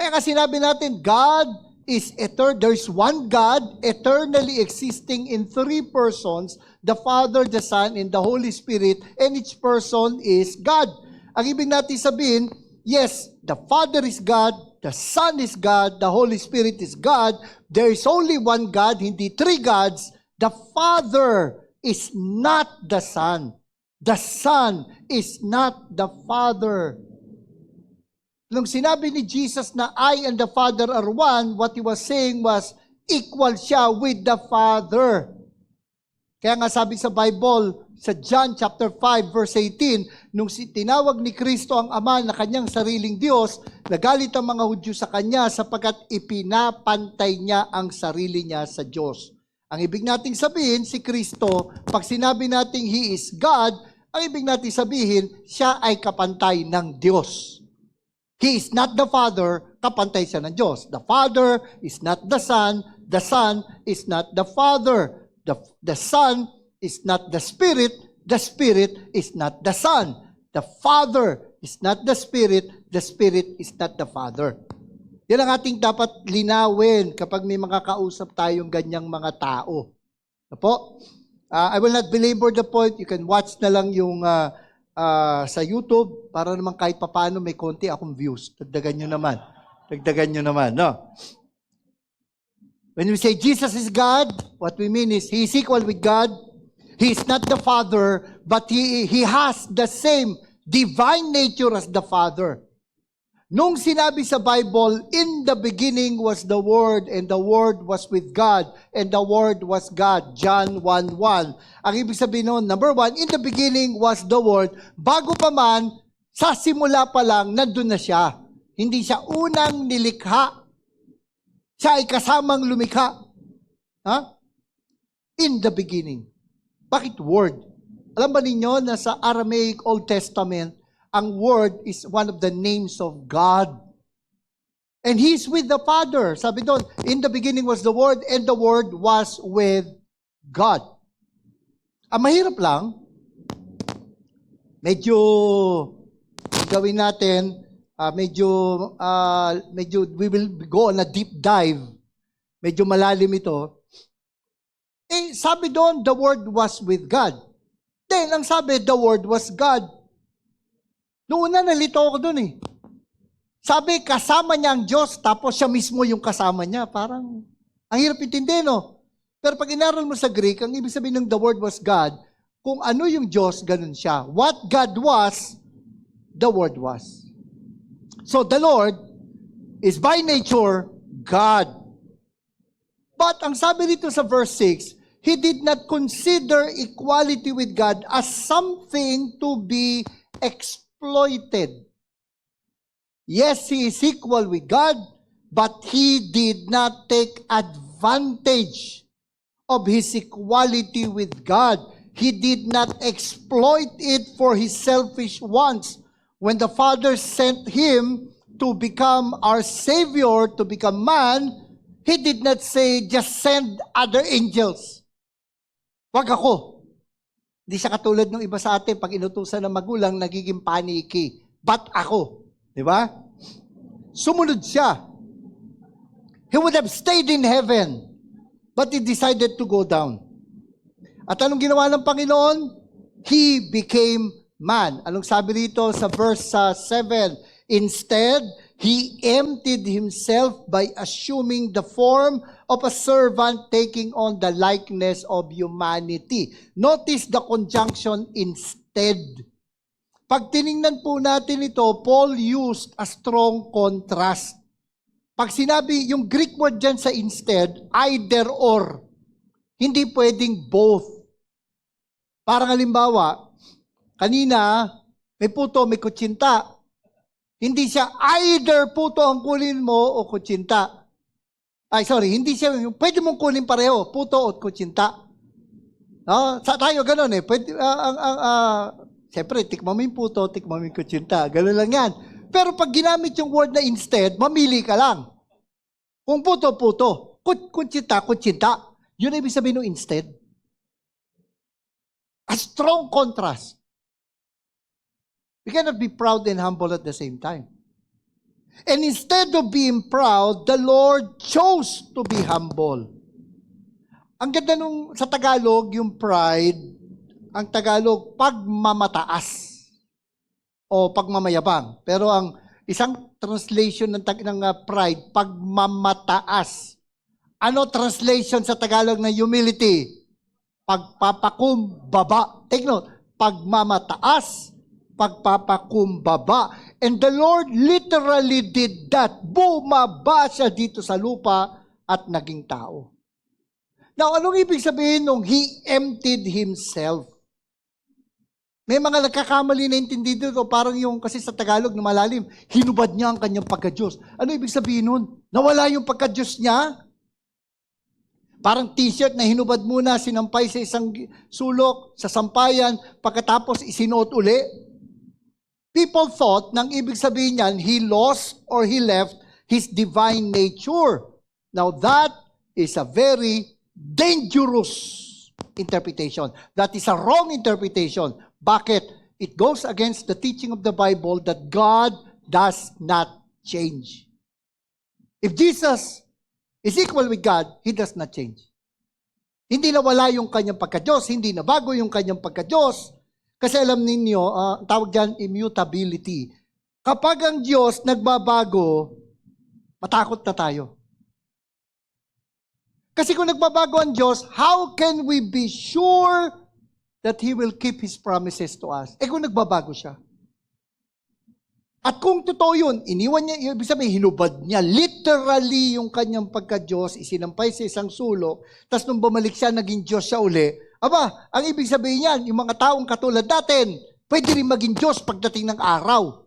Kaya nga sinabi natin, God is eternal. There's one God, eternally existing in 3 persons, the Father, the Son, and the Holy Spirit, and each person is God. Ang ibig natin sabihin, yes, the Father is God, the Son is God, the Holy Spirit is God. There is only one God, hindi 3 gods. The Father is not the Son. The Son is not the Father. Nung sinabi ni Jesus na I and the Father are one, what He was saying was, equal siya with the Father. Kaya nga sabi sa Bible, sa John chapter 5 verse 18, nung tinawag ni Kristo ang Ama na kanyang sariling Diyos, nagalit ang mga Hudyo sa kanya sapagkat ipinapantay niya ang sarili niya sa Diyos. Ang ibig nating sabihin, si Kristo, pag sinabi nating He is God, ang ibig nating sabihin, siya ay kapantay ng Diyos. He is not the Father, kapantay siya ng Diyos. The Father is not the Son is not the Father. The Son is not the Spirit is not the Son. The Father is not the Spirit is not the Father. Yan ang ating dapat linawin kapag may mga kausap tayong ganyang mga tao. Apo? I will not belabor the point. You can watch na lang yung sa YouTube para naman kahit papaano may konti akong views. Dagdagan nyo naman. No? When we say Jesus is God, what we mean is He is equal with God. He is not the Father, but He has the same divine nature as the Father. Nung sinabi sa Bible, in the beginning was the Word, and the Word was with God, and the Word was God. John 1:1. Ang ibig sabihin nun, number 1, in the beginning was the Word. Bago pa man, sa simula pa lang, nandun na siya. Hindi siya unang nilikha. Siya ay kasamang lumikha. In the beginning. Bakit Word? Alam ba ninyo na sa Aramaic Old Testament, ang Word is one of the names of God. And He's with the Father. Sabi doon, in the beginning was the Word, and the Word was with God. Ang mahirap lang, medyo gawin natin, medyo we will go on a deep dive. Medyo malalim ito. Sabi doon, the Word was with God. Then, ang sabi, the Word was God. Noon na nalito ako doon eh. Sabi, kasama niya ang Diyos, tapos siya mismo yung kasama niya. Parang, ang hirap intindi, no? Pero pag inaral mo sa Greek, ang ibig sabihin ng the Word was God, kung ano yung Diyos, ganun siya. What God was, the Word was. So, the Lord is by nature God. But, ang sabi dito sa verse 6, He did not consider equality with God as something to be exploited. Yes, He is equal with God, but He did not take advantage of His equality with God. He did not exploit it for His selfish wants. When the Father sent Him to become our Savior, to become man, He did not say, just send other angels. Wag ako. Hindi siya katulad ng iba sa atin, pag inutusan ng magulang, nagiging paniki. Ba't ako? Di ba? Sumunod siya. He would have stayed in heaven, but He decided to go down. At anong ginawa ng Panginoon? He became man. Anong sabi dito sa verse 7? Instead, He emptied Himself by assuming the form of a servant, taking on the likeness of humanity. Notice the conjunction instead. Pag tiningnan po natin ito, Paul used a strong contrast. Pag sinabi, yung Greek word dyan sa instead, either or. Hindi pwedeng both. Parang halimbawa, kanina, may puto, may kutsinta. Hindi siya either puto ang kunin mo o kutsinta. Hindi siya, pwede mong kunin pareho, puto o kutsinta. No? Tayo ganun eh. Pwede, siyempre, tikman mo yung puto, tikman mo yung kutsinta. Ganun lang yan. Pero pag ginamit yung word na instead, mamili ka lang. Kung puto, puto. Kutsinta, kutsinta. Yun ang ibig sabihin ng instead. A strong contrast. We cannot be proud and humble at the same time. And instead of being proud, the Lord chose to be humble. Ang ganda nung sa Tagalog, yung pride, ang Tagalog, pagmamataas o pagmamayabang. Pero ang isang translation ng pride, pagmamataas. Ano translation sa Tagalog ng humility? Pagpapakumbaba. Take note, pagmamataas, pagpapakumbaba. And the Lord literally did that. Bumaba siya dito sa lupa at naging tao. Now, anong ibig sabihin nung He emptied Himself? May mga nagkakamali na intindi dito, parang yung, kasi sa Tagalog na malalim, hinubad niya ang kanyang pagka-Diyos. Ano ibig sabihin nun? Nawala yung pagka-Diyos niya? Parang t-shirt na hinubad muna, sinampay sa isang sulok, sa sampayan, pagkatapos isinuot uli. People thought, nang ibig sabihin niyan, He lost or He left His divine nature. Now that is a very dangerous interpretation. That is a wrong interpretation. Bakit? It goes against the teaching of the Bible that God does not change. If Jesus is equal with God, He does not change. Hindi nawala yung kanyang pagka-Diyos, hindi na bago yung kanyang pagka-Diyos. Kasi alam ninyo, tawag dyan immutability. Kapag ang Diyos nagbabago, matakot na tayo. Kasi kung nagbabago ang Diyos, how can we be sure that He will keep His promises to us? Kung nagbabago siya. At kung totoo yun, iniwan niya, ibig sabihin, hinubad niya literally yung kanyang pagka-Diyos, isinampay sa isang sulok, tapos nung bumalik siya, naging Diyos siya uli. Aba, ang ibig sabihin niyan, yung mga taong katulad natin, pwede rin maging Diyos pagdating ng araw.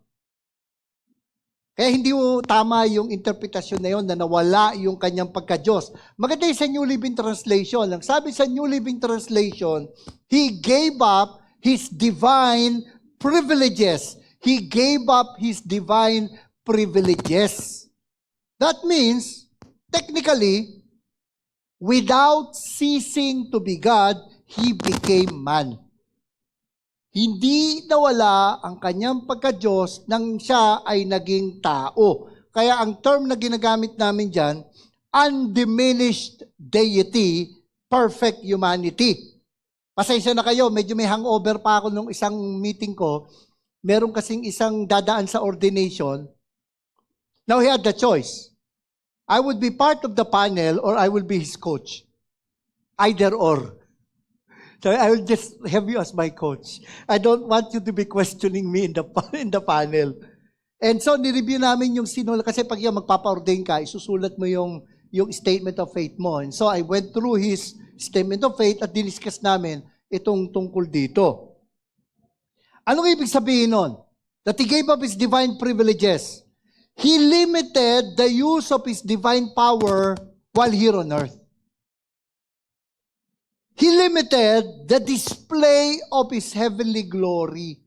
Kaya hindi mo tama yung interpretasyon na yun na nawala yung kanyang pagka-Diyos. Maganda yung sa New Living Translation. Ang sabi sa New Living Translation, He gave up His divine privileges. He gave up His divine privileges. That means, technically, without ceasing to be God, He became man. Hindi nawala ang kanyang pagka-Diyos nang siya ay naging tao. Kaya ang term na ginagamit namin dyan, undiminished deity, perfect humanity. Pasensya na kayo, medyo may hangover pa ako nung isang meeting ko. Meron kasing isang dadaan sa ordination. Now he had the choice. I would be part of the panel or I will be his coach. Either or. So I will just have you as my coach. I don't want you to be questioning me in the panel. And so ni-review namin yung sinula kasi pag yung magpapa-ordain ka, isusulat mo yung statement of faith mo. And so I went through his statement of faith at diniscuss namin itong tungkol dito. Anong ibig sabihin nun? That He gave up His divine privileges. He limited the use of His divine power while here on earth. He limited the display of His heavenly glory.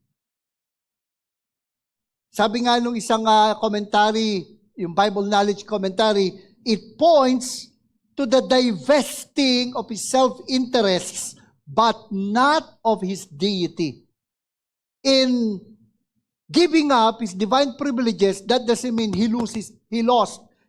Sabi nga nung isang commentary, yung Bible Knowledge Commentary, it points to the divesting of His self-interests, but not of His deity. In giving up His divine privileges, that doesn't mean He lost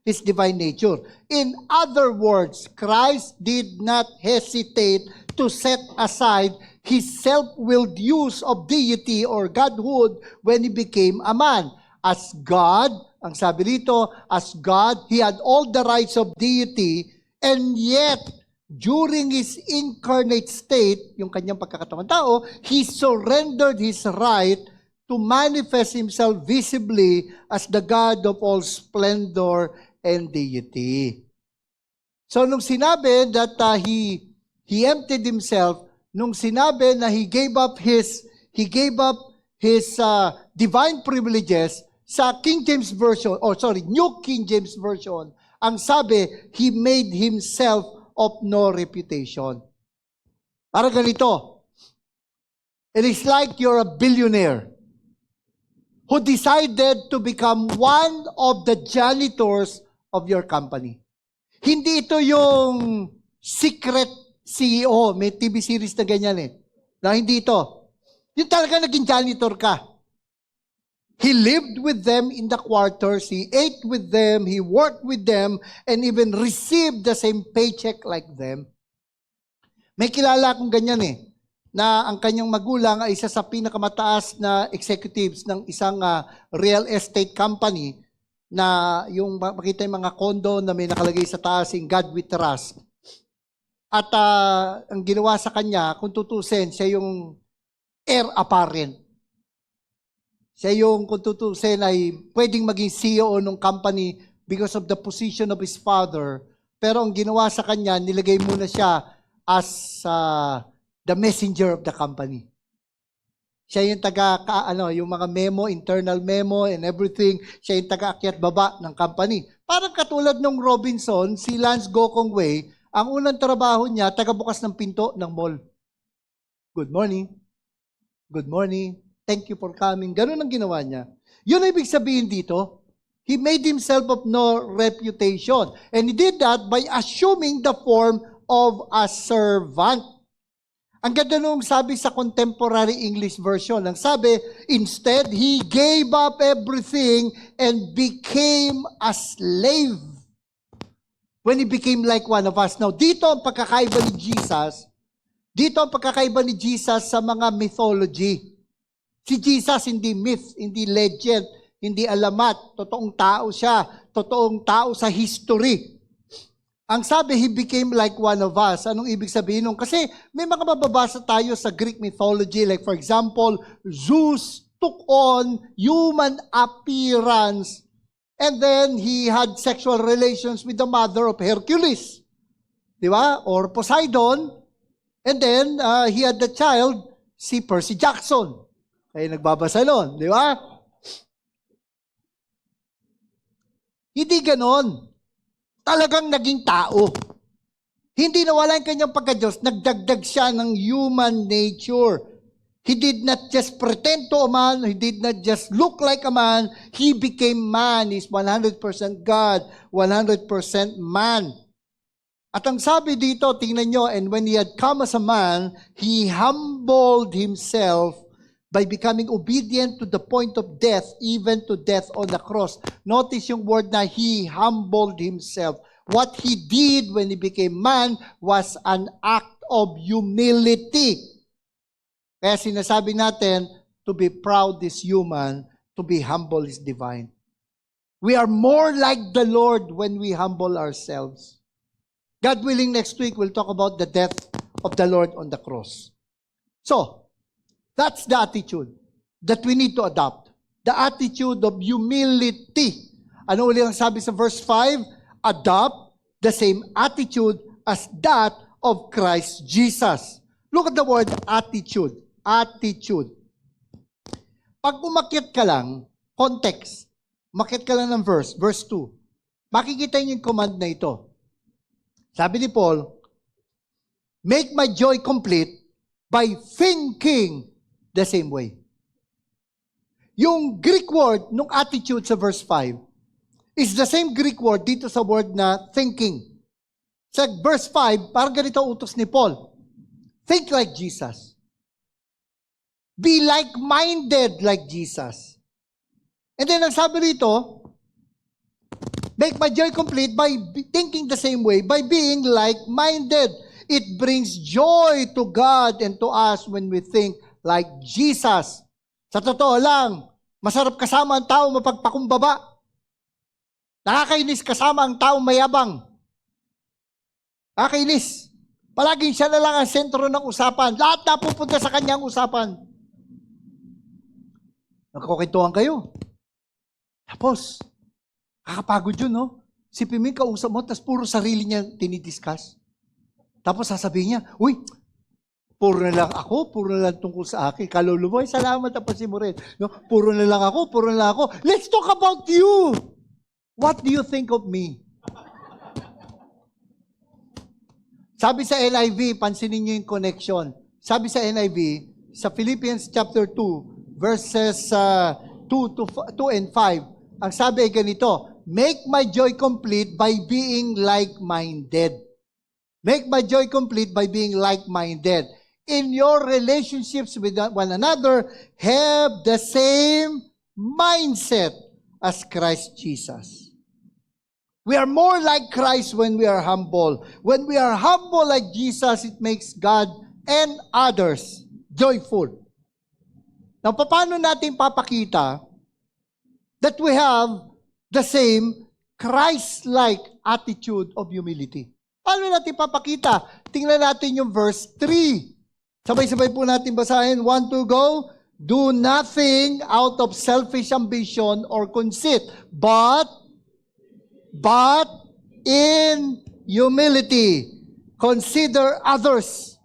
His divine nature. In other words, Christ did not hesitate to set aside His self-willed use of deity or godhood when He became a man. As God, ang sabi rito, as God, He had all the rights of deity, and yet, during His incarnate state, yung kanyang pagkakatawang tao, He surrendered His right to manifest Himself visibly as the God of all splendor and deity. So, nung sinabi that He emptied Himself, nung sinabi na He gave up His divine privileges, sa King James Version, New King James Version, ang sabi, He made Himself of no reputation. Para ganito, it is like you're a billionaire who decided to become one of the janitors of your company. Hindi ito yung secret CEO. May TV series na ganyan eh. Na hindi ito. Yung talaga naging janitor ka. He lived with them in the quarters. He ate with them. He worked with them. And even received the same paycheck like them. May kilala akong ganyan eh. Na ang kanyang magulang ay isa sa pinakamataas na executives ng isang real estate company na yung makita yung mga condo na may nakalagay sa taas yung God we trust. At ang ginawa sa kanya, kung tutusin, siya yung heir apparent. Siya yung, kung tutusin, ay pwedeng maging CEO ng company because of the position of his father. Pero ang ginawa sa kanya, nilagay muna siya as the messenger of the company. Siya yung yung mga memo, internal memo and everything. Siya yung taga-akyat baba ng company. Parang katulad ng Robinson, si Lance Gokongwei, ang unang trabaho niya, taga-bukas ng pinto ng mall. Good morning. Good morning. Thank you for coming. Ganun ang ginawa niya. Yun ang ibig sabihin dito. He made himself of no reputation. And he did that by assuming the form of a servant. Ang ganda nung sabi sa contemporary English version. Ang sabi, instead, he gave up everything and became a slave. When he became like one of us. Now, dito ang pagkakaiba ni Jesus. Dito ang pagkakaiba ni Jesus sa mga mythology. Si Jesus hindi myth, hindi legend, hindi alamat. Totoong tao siya. Totoong tao sa history. Ang sabi, he became like one of us. Anong ibig sabihin nun? Kasi may mga mababasa tayo sa Greek mythology. Like for example, Zeus took on human appearance and then he had sexual relations with the mother of Hercules. Di ba? Or Poseidon. And then he had the child, si Percy Jackson. Kaya nagbabasa nun. Di ba? Hindi ganon. Talagang naging tao. Hindi nawala yung kanyang pagka-Diyos, nagdagdag siya ng human nature. He did not just pretend to a man, he did not just look like a man, he became man. He's 100% God, 100% man. At ang sabi dito, tingnan nyo, and when he had come as a man, he humbled himself by becoming obedient to the point of death, even to death on the cross. Notice yung word na he humbled himself. What he did when he became man was an act of humility. Kaya sinasabi natin, to be proud is human, to be humble is divine. We are more like the Lord when we humble ourselves. God willing, next week we'll talk about the death of the Lord on the cross. So, that's the attitude that we need to adopt. The attitude of humility. Ano ulit ang sabi sa verse 5? Adopt the same attitude as that of Christ Jesus. Look at the word attitude. Attitude. Pag umakyat ka lang, context, umakyat ka lang ng verse 2, makikita niyo yung command na ito. Sabi ni Paul, make my joy complete by thinking the same way. Yung Greek word, nung attitude sa verse 5, is the same Greek word dito sa word na thinking. Sa verse 5, parang ganito utos ni Paul. Think like Jesus. Be like-minded like Jesus. And then ang sabi rito, make my joy complete by thinking the same way, by being like-minded. It brings joy to God and to us when we think like Jesus. Sa totoo lang, masarap kasama ang tao mapagpakumbaba. Nakakainis kasama ang tao mayabang. Nakakainis. Palaging siya na lang ang sentro ng usapan. Lahat na pupunta sa kanyang usapan. Nagkukintuhan kayo. Tapos, kakapagod yun, no? Si Piming kausap mo, tapos puro sarili niya tinidiscuss. Tapos sasabihin niya, uy, puro na lang ako, puro na lang tungkol sa akin. Kaluluboy, salamat na si Moren. No? Puro na lang ako, puro na lang ako. Let's talk about you. What do you think of me? Sabi sa NIV, pansinin niyo yung connection. Sabi sa NIV, sa Philippians chapter 2, verses 2 and 5, ang sabi ay ganito, make my joy complete by being like-minded. Make my joy complete by being like-minded. In your relationships with one another, have the same mindset as Christ Jesus. We are more like Christ when we are humble. When we are humble like Jesus, it makes God and others joyful. Now, paano natin papakita that we have the same Christ-like attitude of humility? Paano natin papakita? Tingnan natin yung verse 3. Sabay-sabay po natin basahin. 1, 2, go. Do nothing out of selfish ambition or conceit, but in humility, consider others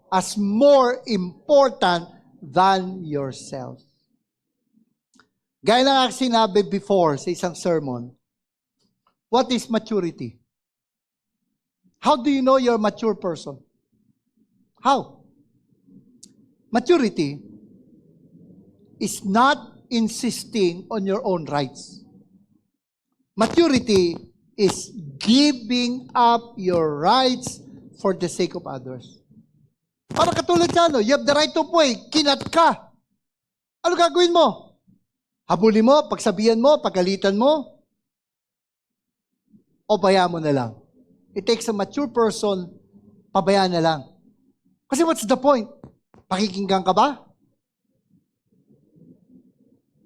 as more important than yourself. Gaya ng aking sinabi before sa isang sermon, what is maturity? How do you know you're a mature person? How? Maturity is not insisting on your own rights. Maturity is giving up your rights for the sake of others. Para katulad sa you have the right of way, kinat ka. Ano gagawin mo? Habulin mo, pagsabihan mo, pagalitan mo, o bayaan mo na lang. It takes a mature person, pabayaan na lang. Kasi what's the point? Pakikinggan ka ba?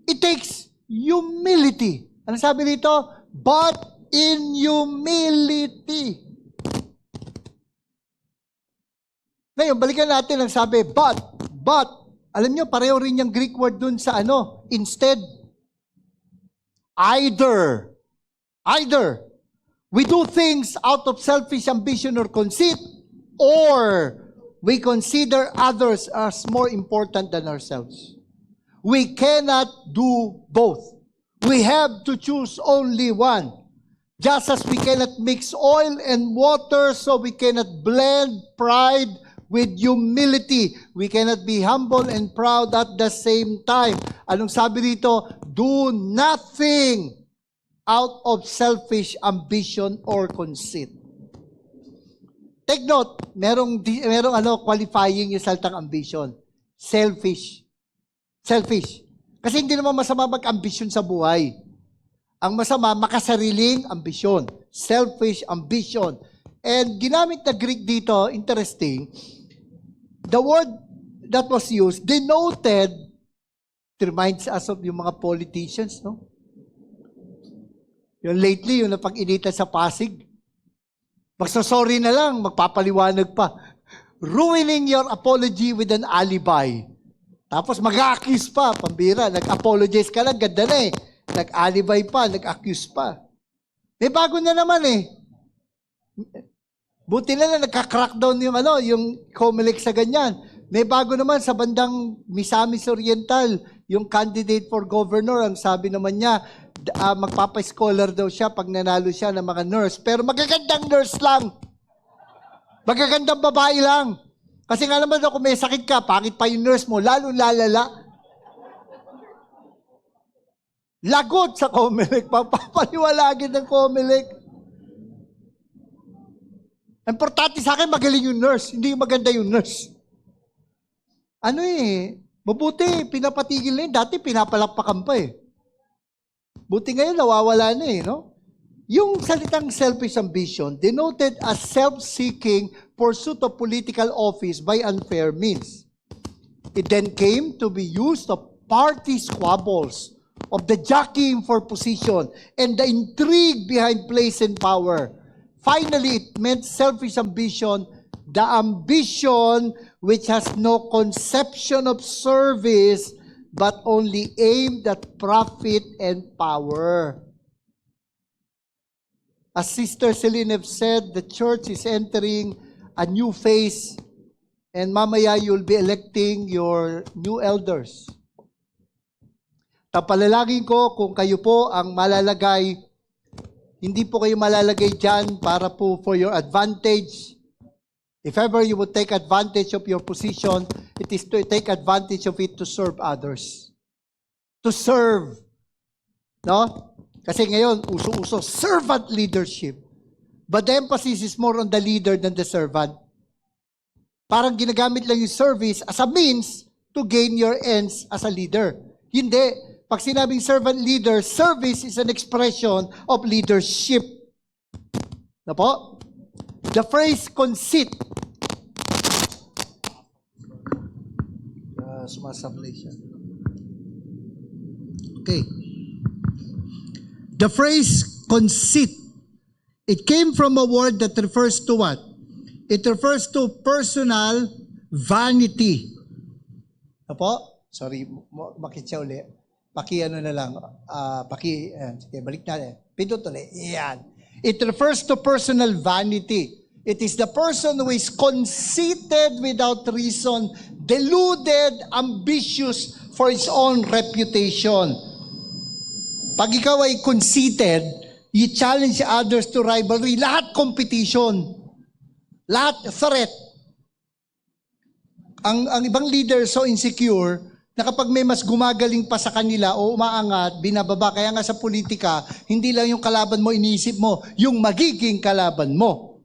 It takes humility. Ano sabi dito? But in humility. Ngayon, balikan natin ang sabi, but. Alam nyo, pareho rin yung Greek word dun sa instead. Either. We do things out of selfish ambition or conceit, or we consider others as more important than ourselves. We cannot do both. We have to choose only one. Just as we cannot mix oil and water, so we cannot blend pride with humility. We cannot be humble and proud at the same time. Anong sabi dito? Do nothing out of selfish ambition or conceit. Take note, merong qualifying yung salitang ambition. Selfish. Kasi hindi naman masama mag-ambisyon sa buhay. Ang masama, makasariling ambisyon. Selfish ambition. And ginamit na Greek dito, interesting, the word that was used denoted, it reminds us of yung mga politicians, no? Yung lately, yung napag-initan sa Pasig, magsasorry na lang, magpapaliwanag pa. Ruining your apology with an alibi. Tapos mag-accuse pa, pambira. Nag-apologize ka lang, ganda na eh. Nag-alibi pa, nag-accuse pa. May bago na naman eh. Buti na lang nagka-crackdown yung Comelec sa ganyan. May bago naman sa bandang Misamis Oriental, yung candidate for governor, ang sabi naman niya, magpapa-scholar daw siya pag nanalo siya ng mga nurse. Pero magagandang nurse lang. Magagandang babae lang. Kasi nga naman kung may sakit ka, pangit pa yung nurse mo, lalo lalala. Lagot sa Comelec, papapaliwalagin ng Comelec. Importante sa akin, magaling yung nurse, hindi maganda yung nurse. Mabuti, pinapatigil na yun. Dati pinapalakpakan pa eh. Buti ngayon, nawawala na eh, no? Yung salitang selfish ambition denoted as self-seeking pursuit of political office by unfair means. It then came to be used of party squabbles, of the jockeying for position, and the intrigue behind place and power. Finally, it meant selfish ambition, the ambition which has no conception of service, but only aimed at profit and power. As Sister Celine have said, the church is entering a new phase, and mamaya you'll be electing your new elders. Tapalalagin ko, kung kayo po ang malalagay, hindi po kayo malalagay dyan para po for your advantage. If ever you would take advantage of your position, it is to take advantage of it to serve others. To serve. No? Kasi ngayon, uso-uso, servant leadership. But the emphasis is more on the leader than the servant. Parang ginagamit lang yung service as a means to gain your ends as a leader. Hindi. Pag sinabing servant leader, service is an expression of leadership. Na po? The phrase conceit. Sumasablay siya. Okay. The phrase conceit, it came from a word that refers to what? It refers to personal vanity. Apo? Sorry, bakit siya uli? Ano na lang. Sige, balik natin. Pindot ulit. Yan. It refers to personal vanity. It is the person who is conceited without reason, deluded, ambitious for his own reputation. Pag ikaw ay conceited, you challenge others to rivalry. Lahat competition. Lahat threat. Ang ibang leader so insecure na kapag may mas gumagaling pa sa kanila o umaangat, binababa. Kaya nga sa politika, hindi lang yung kalaban mo iniisip mo, yung magiging kalaban mo.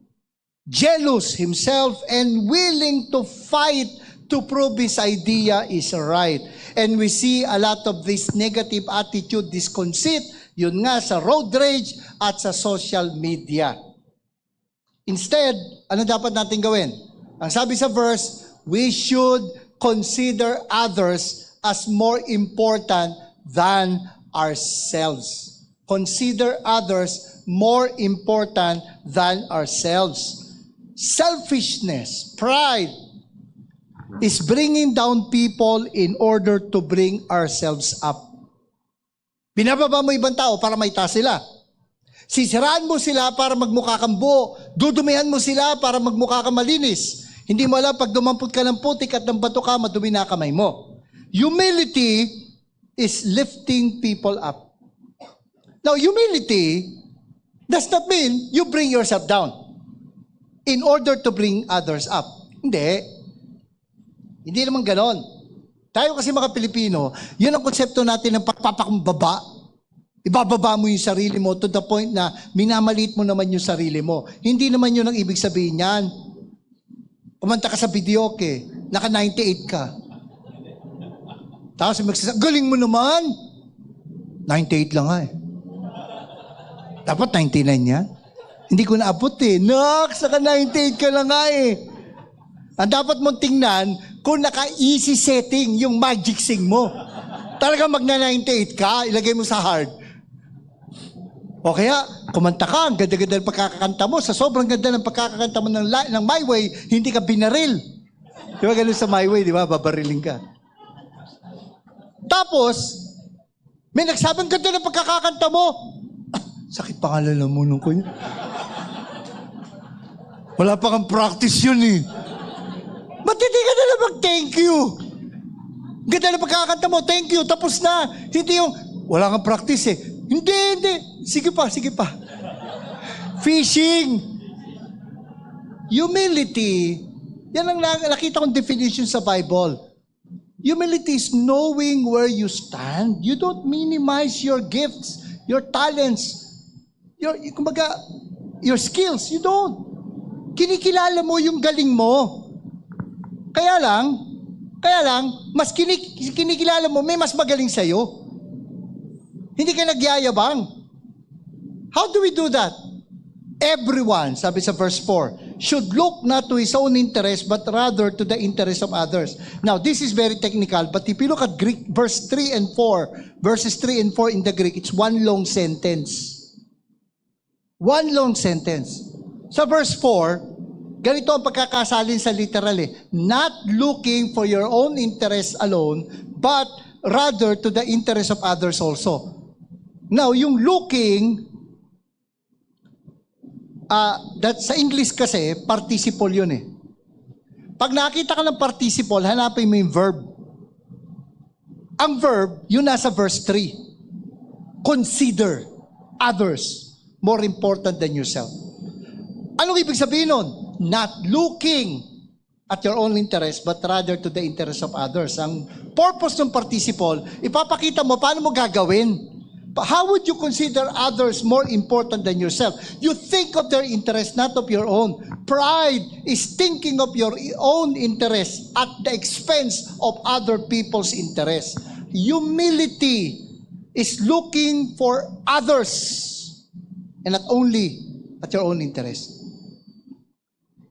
Jealous himself and willing to fight to prove his idea is right. And we see a lot of this negative attitude, this conceit, yun nga sa road rage at sa social media. Instead, ano dapat natin gawin? Ang sabi sa verse, we should consider others as more important than ourselves. Consider others more important than ourselves. Selfishness, pride, is bringing down people in order to bring ourselves up. Binababa mo ibang tao para may taas sila. Sisiraan mo sila para magmukha kang buo. Dudumihan mo sila para magmukha kang malinis. Hindi mo alam, pag dumampot ka ng putik at ng bato ka, madumi na kamay mo. Humility is lifting people up. Now, humility does not mean you bring yourself down in order to bring others up. Hindi. Hindi naman ganon. Tayo kasi mga Pilipino, yun ang konsepto natin ng pagpapakumbaba. Ibababa mo yung sarili mo to the point na minamaliit mo naman yung sarili mo. Hindi naman yun ang ibig sabihin yan. Kumanta ka sa videoke, naka 98 ka. Tapos magsasabi, galing mo naman. 98 lang nga eh. Dapat 99 yan. Hindi ko naabot eh. Saka 98 ka lang nga eh. Ang dapat mong tingnan kung naka-easy setting yung magic sing mo. Talaga magna-98 ka, ilagay mo sa hard. O kaya, kumanta ka, ang ganda-ganda ng pagkakakanta mo. Sa sobrang ganda ng pagkakakanta mo ng My Way, hindi ka binaril. Di ba ganun sa My Way, di ba? Babariling ka. Tapos, may nagsabing ganda ng pagkakakanta mo. Sakit pangalan mo nung ko yun. Wala pa kang practice yun eh. Matindi ka na lang mag-thank you. Ganda na pagkakanta mo, thank you, tapos na. Hindi yung, wala kang practice eh. Hindi. Sige pa. Fishing. Humility. Yan ang nakita kong definition sa Bible. Humility is knowing where you stand. You don't minimize your gifts, your talents, your skills. You don't. Kinikilala mo yung galing mo. Kaya lang, mas kinikilala mo, may mas magaling sa'yo. Hindi ka nagyayabang. How do we do that? Everyone, sabi sa verse 4, should look not to his own interest, but rather to the interest of others. Now, this is very technical, but if you look at Greek, verses 3 and 4 in the Greek, it's one long sentence. One long sentence. Sa verse 4, ganito ang pagkakasalin sa literal eh. Not looking for your own interest alone, but rather to the interest of others also. Now, yung looking, that sa English kasi, participle yun eh. Pag nakita ka ng participle, hanapin mo yung verb. Ang verb, yun nasa verse 3. Consider others more important than yourself. Anong ibig sabihin nun? Not looking at your own interest, but rather to the interest of others. Ang purpose ng participle, ipapakita mo paano mo gagawin. How would you consider others more important than yourself? You think of their interest, not of your own. Pride is thinking of your own interest at the expense of other people's interest. Humility is looking for others and not only at your own interest.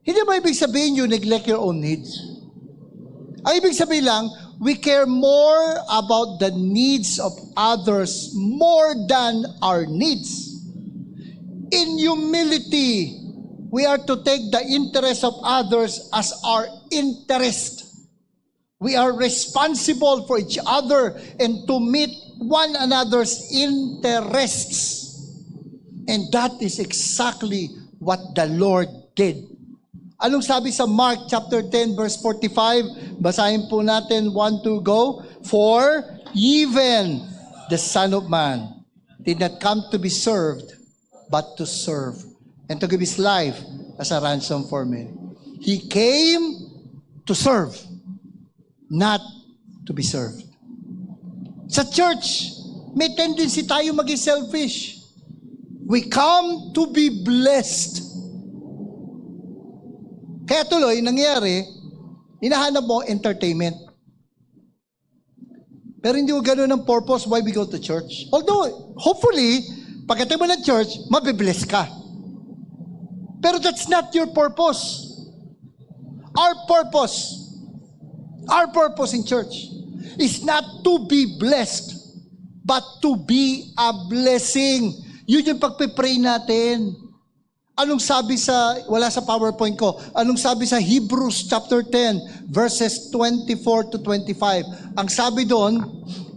Hindi ba ibig sabihin you neglect your own needs? Ang ibig sabihin lang, we care more about the needs of others more than our needs. In humility, we are to take the interest of others as our interest. We are responsible for each other and to meet one another's interests. And that is exactly what the Lord did. Anong sabi sa Mark chapter 10 verse 45? Basahin po natin 1-2 go. For even the Son of Man did not come to be served, but to serve, and to give His life as a ransom for many. He came to serve, not to be served. Sa church, may tendency tayo maging selfish. We come to be blessed. Kaya tuloy, nangyari, hinahanap mo entertainment. Pero hindi mo gano'n ang purpose why we go to church. Although, hopefully, pagkatay mo ng church, mabibless ka. Pero that's not your purpose. Our purpose in church is not to be blessed, but to be a blessing. Yun yung pagpipray natin. Anong sabi sa, wala sa PowerPoint ko, anong sabi sa Hebrews chapter 10, verses 24 to 25? Ang sabi doon,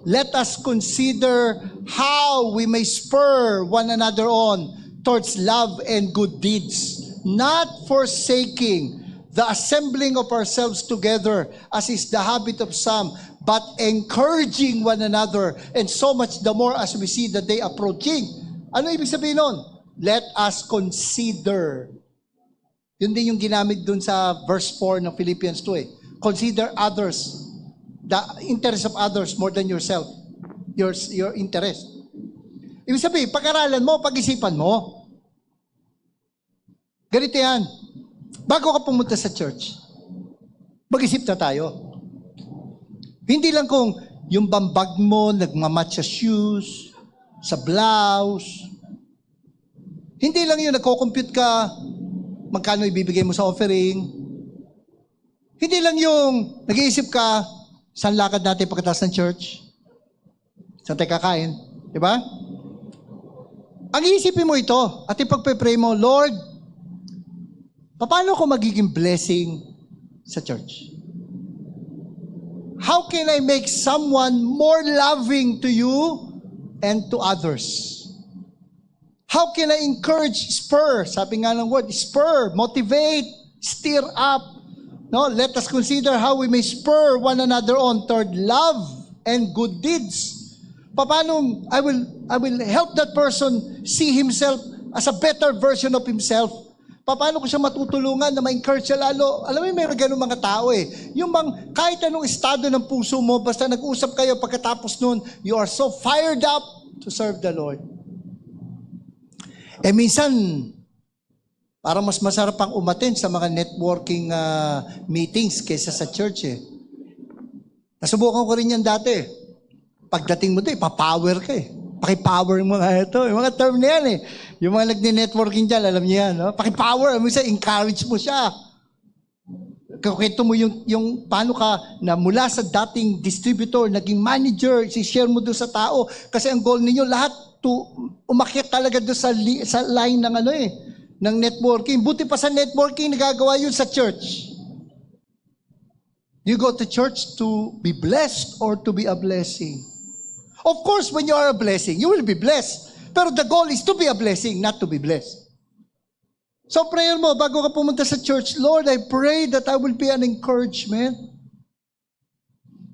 let us consider how we may spur one another on towards love and good deeds, not forsaking the assembling of ourselves together, as is the habit of some, but encouraging one another, and so much the more as we see the day approaching. Ano ibig sabihin nun? Let us consider. Yun din yung ginamit dun sa verse 4 ng Philippians 2 eh. Consider others, the interest of others more than yourself. Your interest. Ibig sabihin, pag-aralan mo, pag-isipan mo. Ganito yan. Bago ka pumunta sa church, mag-isip na tayo. Hindi lang kung yung bambag mo, nagmamatch sa shoes, sa blouse. Hindi lang yun, nagko-compute ka, magkano ibibigay mo sa offering. Hindi lang yung nag-iisip ka, saan lakad natin pagkatapos ng church? Saan tayo kakain? Diba? Ang iisipin mo ito, at ipagpe-pray mo, Lord, paano ko magiging blessing sa church? How can I make someone more loving to you and to others? How can I encourage, spur? Sabi nga ng word, spur, motivate, stir up. No, let us consider how we may spur one another on toward love and good deeds. Paano I will help that person see himself as a better version of himself. Paano ko siya matutulungan na ma-encourage siya lalo? Alam mo, mayroon ganun mga tao eh. Yung bang kahit anong estado ng puso mo, basta nag-usap kayo pagkatapos nun, you are so fired up to serve the Lord. Eh minsan, parang mas masarap pang umattend sa mga networking meetings kaysa sa church eh. Nasubukan ko rin yan dati. Pagdating mo doon, ipapower ka eh. Pakipower mo nga ito. Yung mga term na yan eh. Yung mga nag-networking dyan, alam niyo yan. No? Pakipower, minsan encourage mo siya. Kakito mo yung paano ka na mula sa dating distributor, naging manager, si-share mo doon sa tao. Kasi ang goal ninyo, lahat umakyat talaga doon sa line ng ng networking. Buti pa sa networking, nagagawa yun sa church. You go to church to be blessed or to be a blessing. Of course, when you are a blessing, you will be blessed. Pero the goal is to be a blessing, not to be blessed. So prayer mo, bago ka pumunta sa church, Lord, I pray that I will be an encouragement.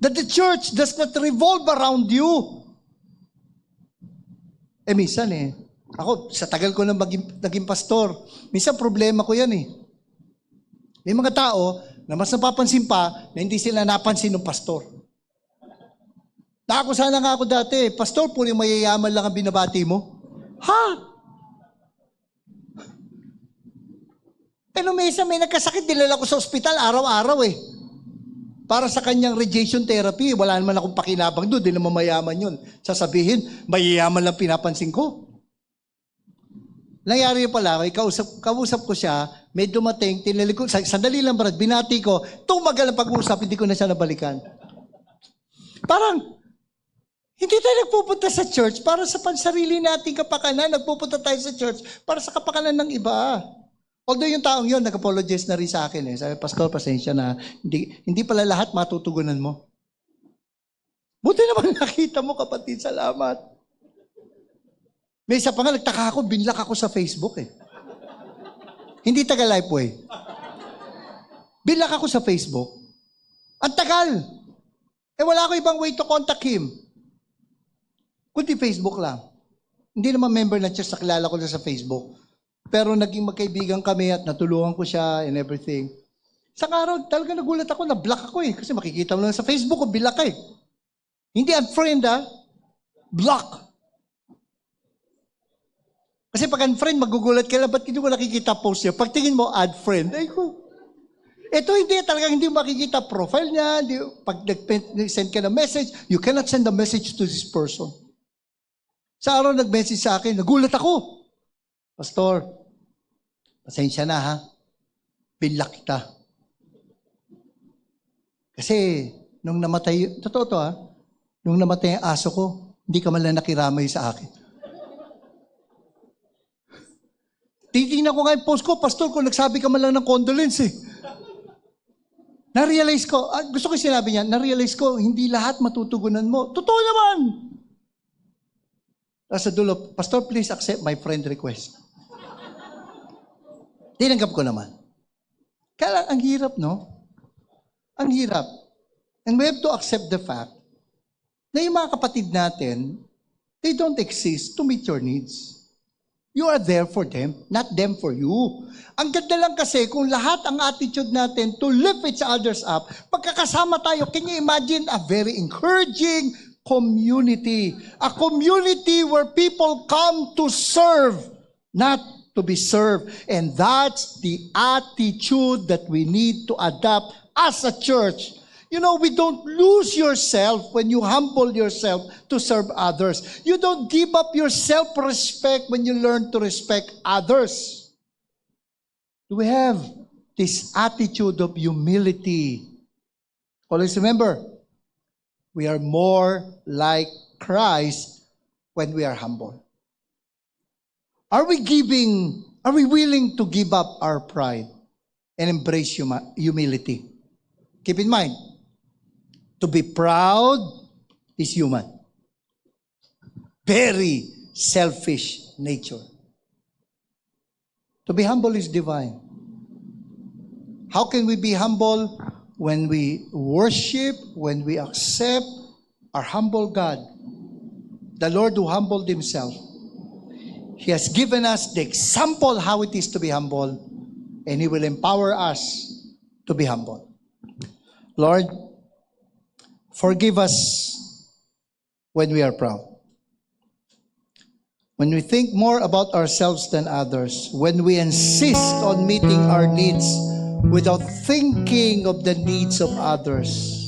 That the church does not revolve around you. Eh minsan ako sa tagal ko na naging pastor, minsan problema ko yan eh. May mga tao na mas napapansin pa na hindi sila napansin ng pastor. Ako sana nga ako dati, pastor, puro mayayaman lang ang binabati mo. Ha? Pero may nagkasakit, dinala ko sa ospital araw-araw eh. Para sa kanyang radiation therapy, wala naman akong pakinabang doon, di naman mayaman yun. Sasabihin, mayayaman lang pinapansin ko. Nangyari pala, kausap ko siya, may dumating, tinali ko, sandali lang Brad, binati ko, tumagal ang pag-uusap, hindi ko na siya nabalikan. Parang, hindi tayo nagpupunta sa church para sa pansarili nating kapakanan, nagpupunta tayo sa church para sa kapakanan ng iba. Although yung taong yun, nag-apologize na rin sa akin eh. Sabi, Pastor, pasensya na. Hindi pala lahat matutugunan mo. Buti naman nakita mo, kapatid. Salamat. May isa pa nga, nagtaka ako, binlock ako sa Facebook eh. Hindi taga Lifeway. Binlock ako sa Facebook. Ang tagal. Eh wala ako ibang way to contact him. Kundi Facebook lang. Hindi naman member ng church, nakilala ko na sa Facebook. Pero naging magkaibigan kami at natulungan ko siya and everything. Sa araw, talaga nagulat ako, na-block ako eh. Kasi makikita mo lang sa Facebook ko, bilak eh. Hindi unfriend block. Kasi pag unfriend, magugulat ka lang, ba't hindi mo nakikita post niya? Pag tingin mo, add friend. Ay ko. Ito hindi, talagang hindi mo makikita profile niya. Hindi, pag nag-send ka ng message, you cannot send a message to this person. Sa araw nag-message sa akin, nagulat ako. Pastor, pasensya na ha. Binlock kita. Kasi, nung namatay, totoo to ha, nung namatay ang aso ko, hindi ka man lang nakiramay sa akin. Titingnan ko nga yung post ko, Pastor, kung nagsabi ka man lang ng condolence eh. Na-realize ko, gusto ko sinabi niya, na-realize ko, hindi lahat matutugunan mo. Totoo naman! Sa dulo, Pastor, please accept my friend request. Tinanggap ko naman. Kaya ang hirap, no? Ang hirap. And we have to accept the fact na yung mga kapatid natin, they don't exist to meet your needs. You are there for them, not them for you. Ang ganda lang kasi kung lahat ang attitude natin to lift each others up, pagkakasama tayo, can you imagine a very encouraging community? A community where people come to serve, not to be served. And that's the attitude that we need to adopt as a church. You know, we don't lose yourself when you humble yourself to serve others. You don't give up your self-respect when you learn to respect others. We have this attitude of humility. Always remember, we are more like Christ when we are humble. Are we willing to give up our pride and embrace humility? Keep in mind, to be proud is human. Very selfish nature. To be humble is divine. How can we be humble? When we worship, when we accept our humble God, the Lord who humbled himself. He has given us the example how it is to be humble, and he will empower us to be humble. Lord, forgive us when we are proud. When we think more about ourselves than others, when we insist on meeting our needs without thinking of the needs of others.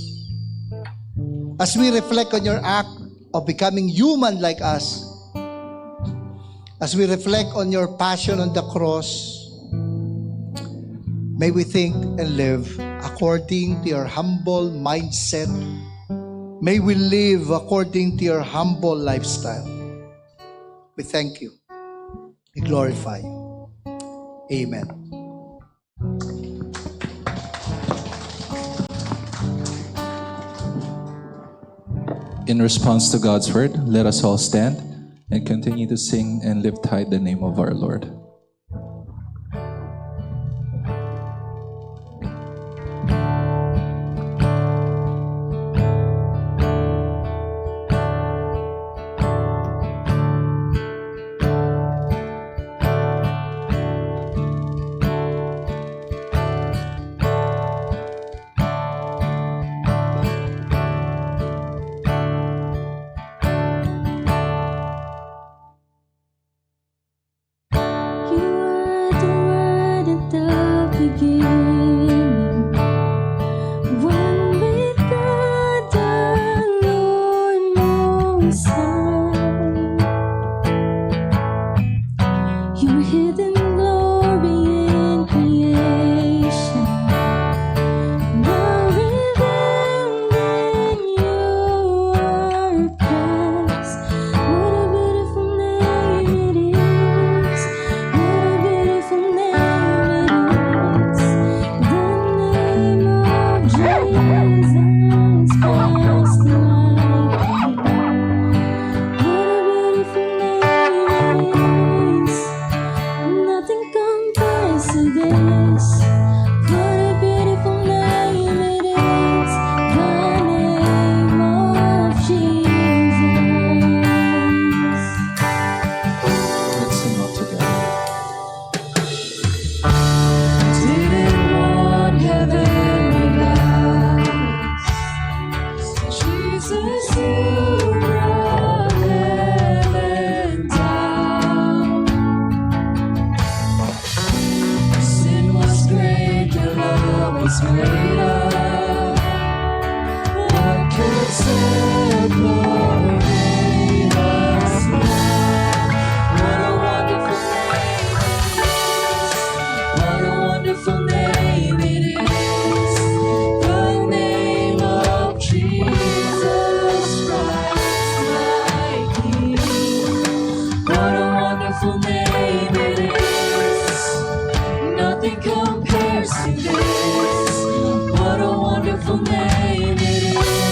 As we reflect on your act of becoming human like us, as we reflect on your passion on the cross, may we think and live according to your humble mindset. May we live according to your humble lifestyle. We thank you. We glorify you. Amen. In response to God's word, let us all stand and continue to sing and lift high the name of our Lord. is made of. What could separate us now? What a wonderful name it is. What a wonderful name it is. The name of Jesus Christ, my King. What a wonderful name it is. Nothing compares to this. What a wonderful name it is.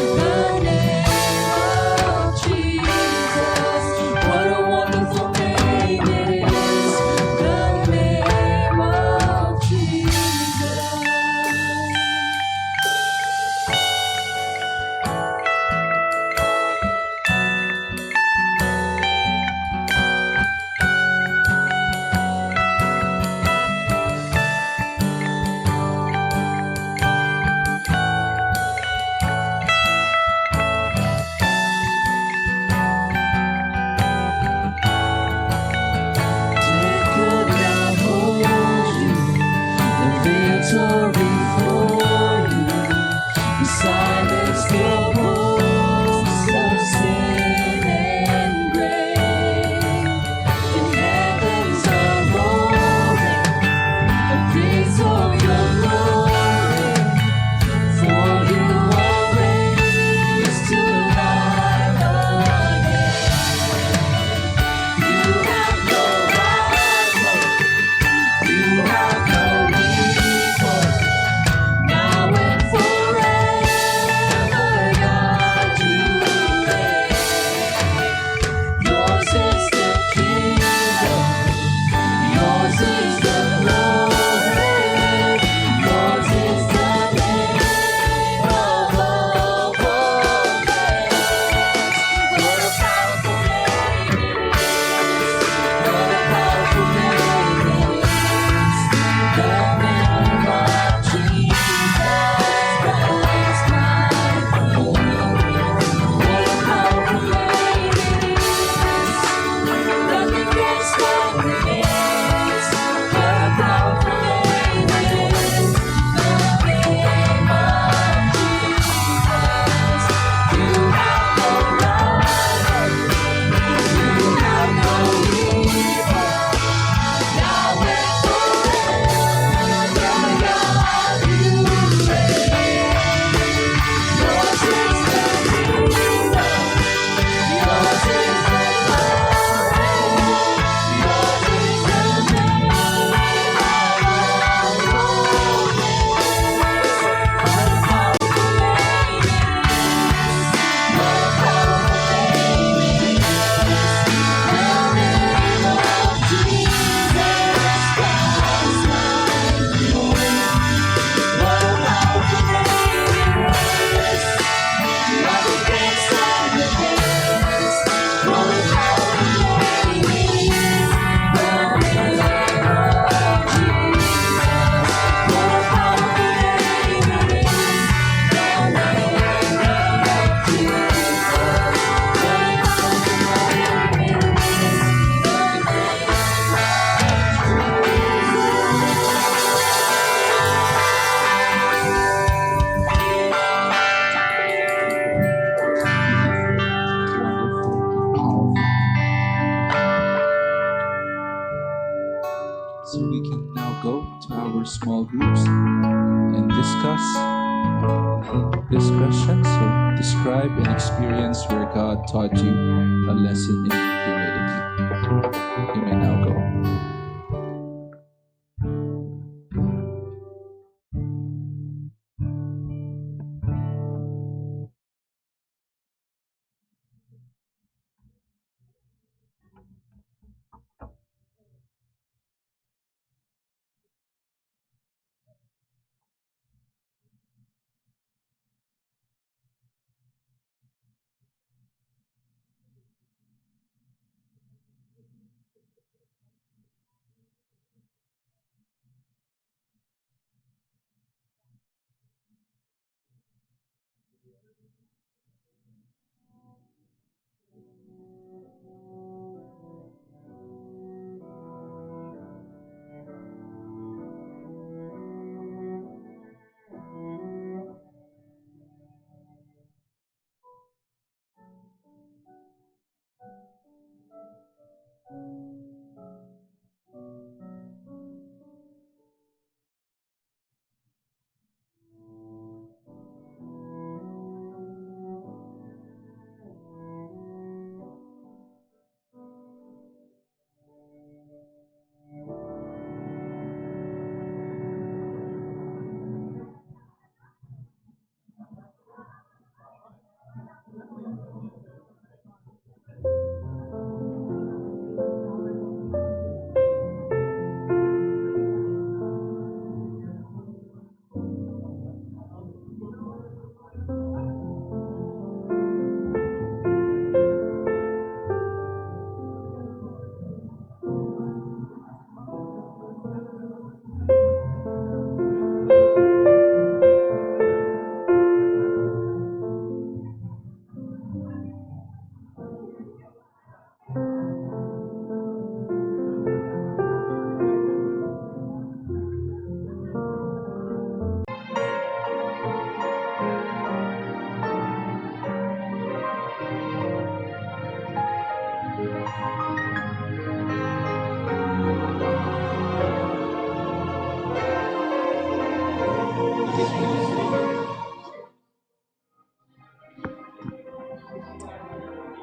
The name of Jesus. What a wonderful name it is. The name of Jesus. Death could not hold you, the victory for you. You silenced the voice of sin and grave. And heavens are roaring, the praise of your glory. For you are raised to life again. You have no rival, you have no equal. Now and forever, God, you reign. Yours is the kingdom, yours is the glory, yours is the name above all names. What a powerful name it is. What a powerful name it is. The name of Jesus Christ, my King. What a powerful name it is. Nothing can stand against. What a powerful name it is. The name of Jesus. You have no rival. You have no equal. Now and forever, God, you reign. Yours is the kingdom. Yours is the glory. Yours is the name above all names. What a powerful name it is. What a powerful name it is. The name of Jesus Christ, my King. What a powerful name it is. Nothing can stand against. What a powerful name it is. The name of Jesus. What a powerful name it is. The name of Jesus. What a powerful name it is. Wonderful, powerful. So we can now go to our small groups and discuss this question. So describe an experience where God taught you a lesson in humility. You may now go.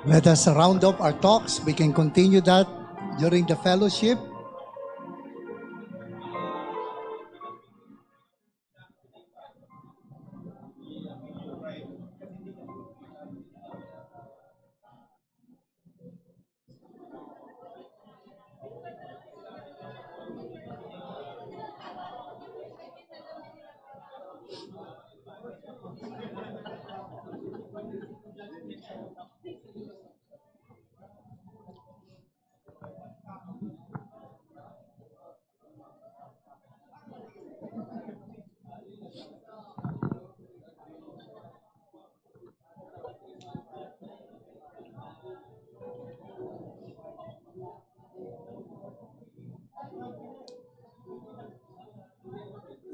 Let us round up our talks. We can continue that during the fellowship.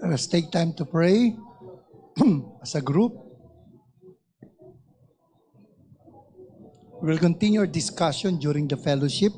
Let us take time to pray as a group. We'll continue our discussion during the fellowship.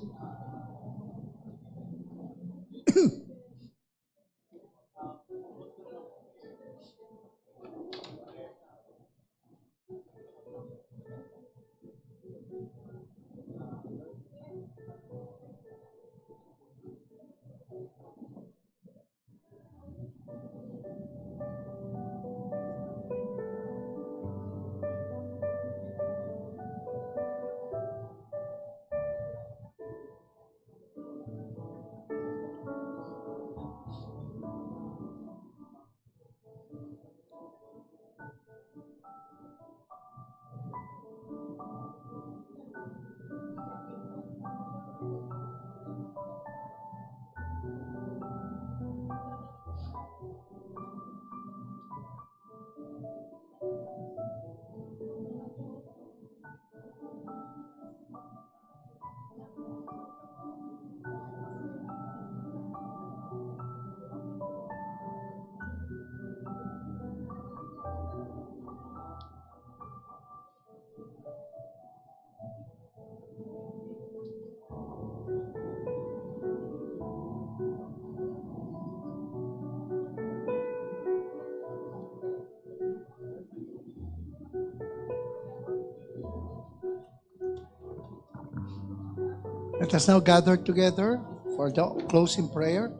Let us now gather together for the closing prayer.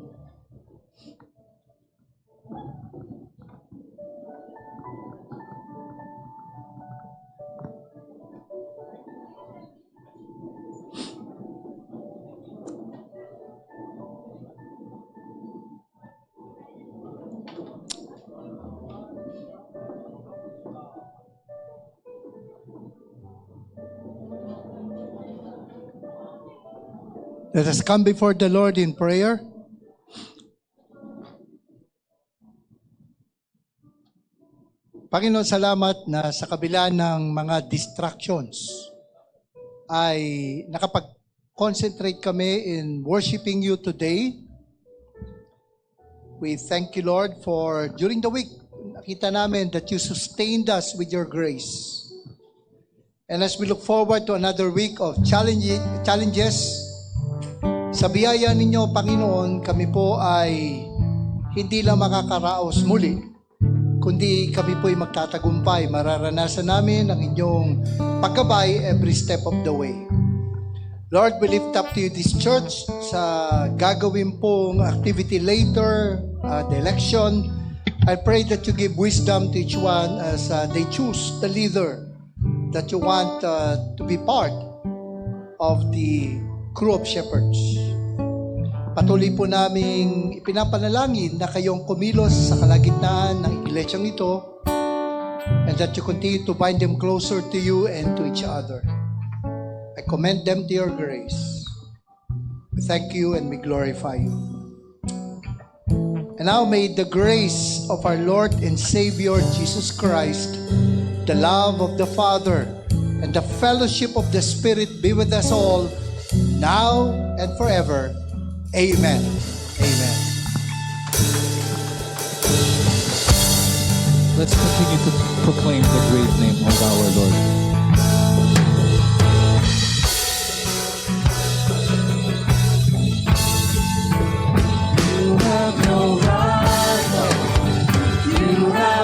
Let us come before the Lord in prayer. Panginoon, salamat na sa kabila ng mga distractions ay nakapag-concentrate kami in worshiping you today. We thank you, Lord, for during the week, nakita namin that you sustained us with your grace. And as we look forward to another week of challenges, sa biyaya ninyo, Panginoon, kami po ay hindi lang makakaraos muli, kundi kami po ay magtatagumpay. Mararanasan namin ang inyong paggabay every step of the way. Lord, we lift up to you this church sa gagawin pong activity later, the election. I pray that you give wisdom to each one as they choose the leader that you want to be part of the crew of shepherds. Patuloy po naming ipinapanalangin na kayong kumilos sa kalagitnaan ng iglesyang ito and that you continue to bind them closer to you and to each other. I commend them to your grace. We thank you and we glorify you. And now may the grace of our Lord and Savior Jesus Christ, the love of the Father, and the fellowship of the Spirit be with us all, now and forever. Amen. Amen. Let's continue to proclaim the great name of our Lord. You have no rival. You have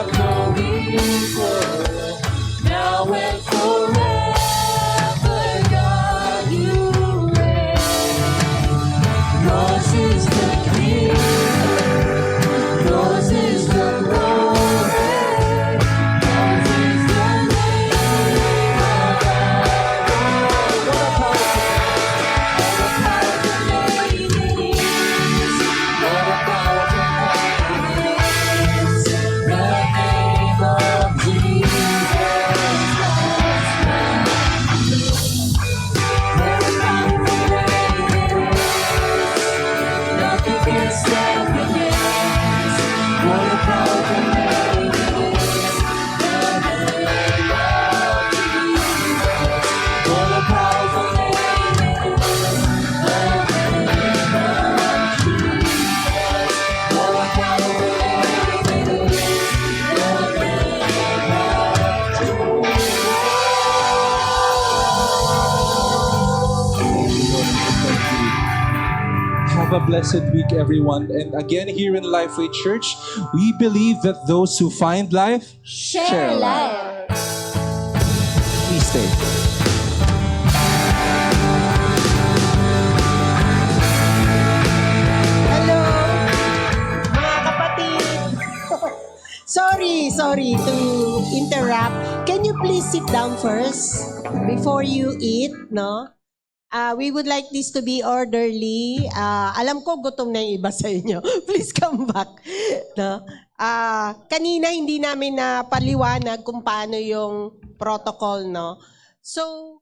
Have a blessed week, everyone. And again, here in Lifeway Church, we believe that those who find life, Share life. please stay. Hello, mga kapatid. Sorry to interrupt. Can you please sit down first before you eat, no? We would like this to be orderly. Alam ko gutom na yung iba sa inyo. Please come back. No? Kanina hindi namin na paliwanag kung paano yung protocol, no? So,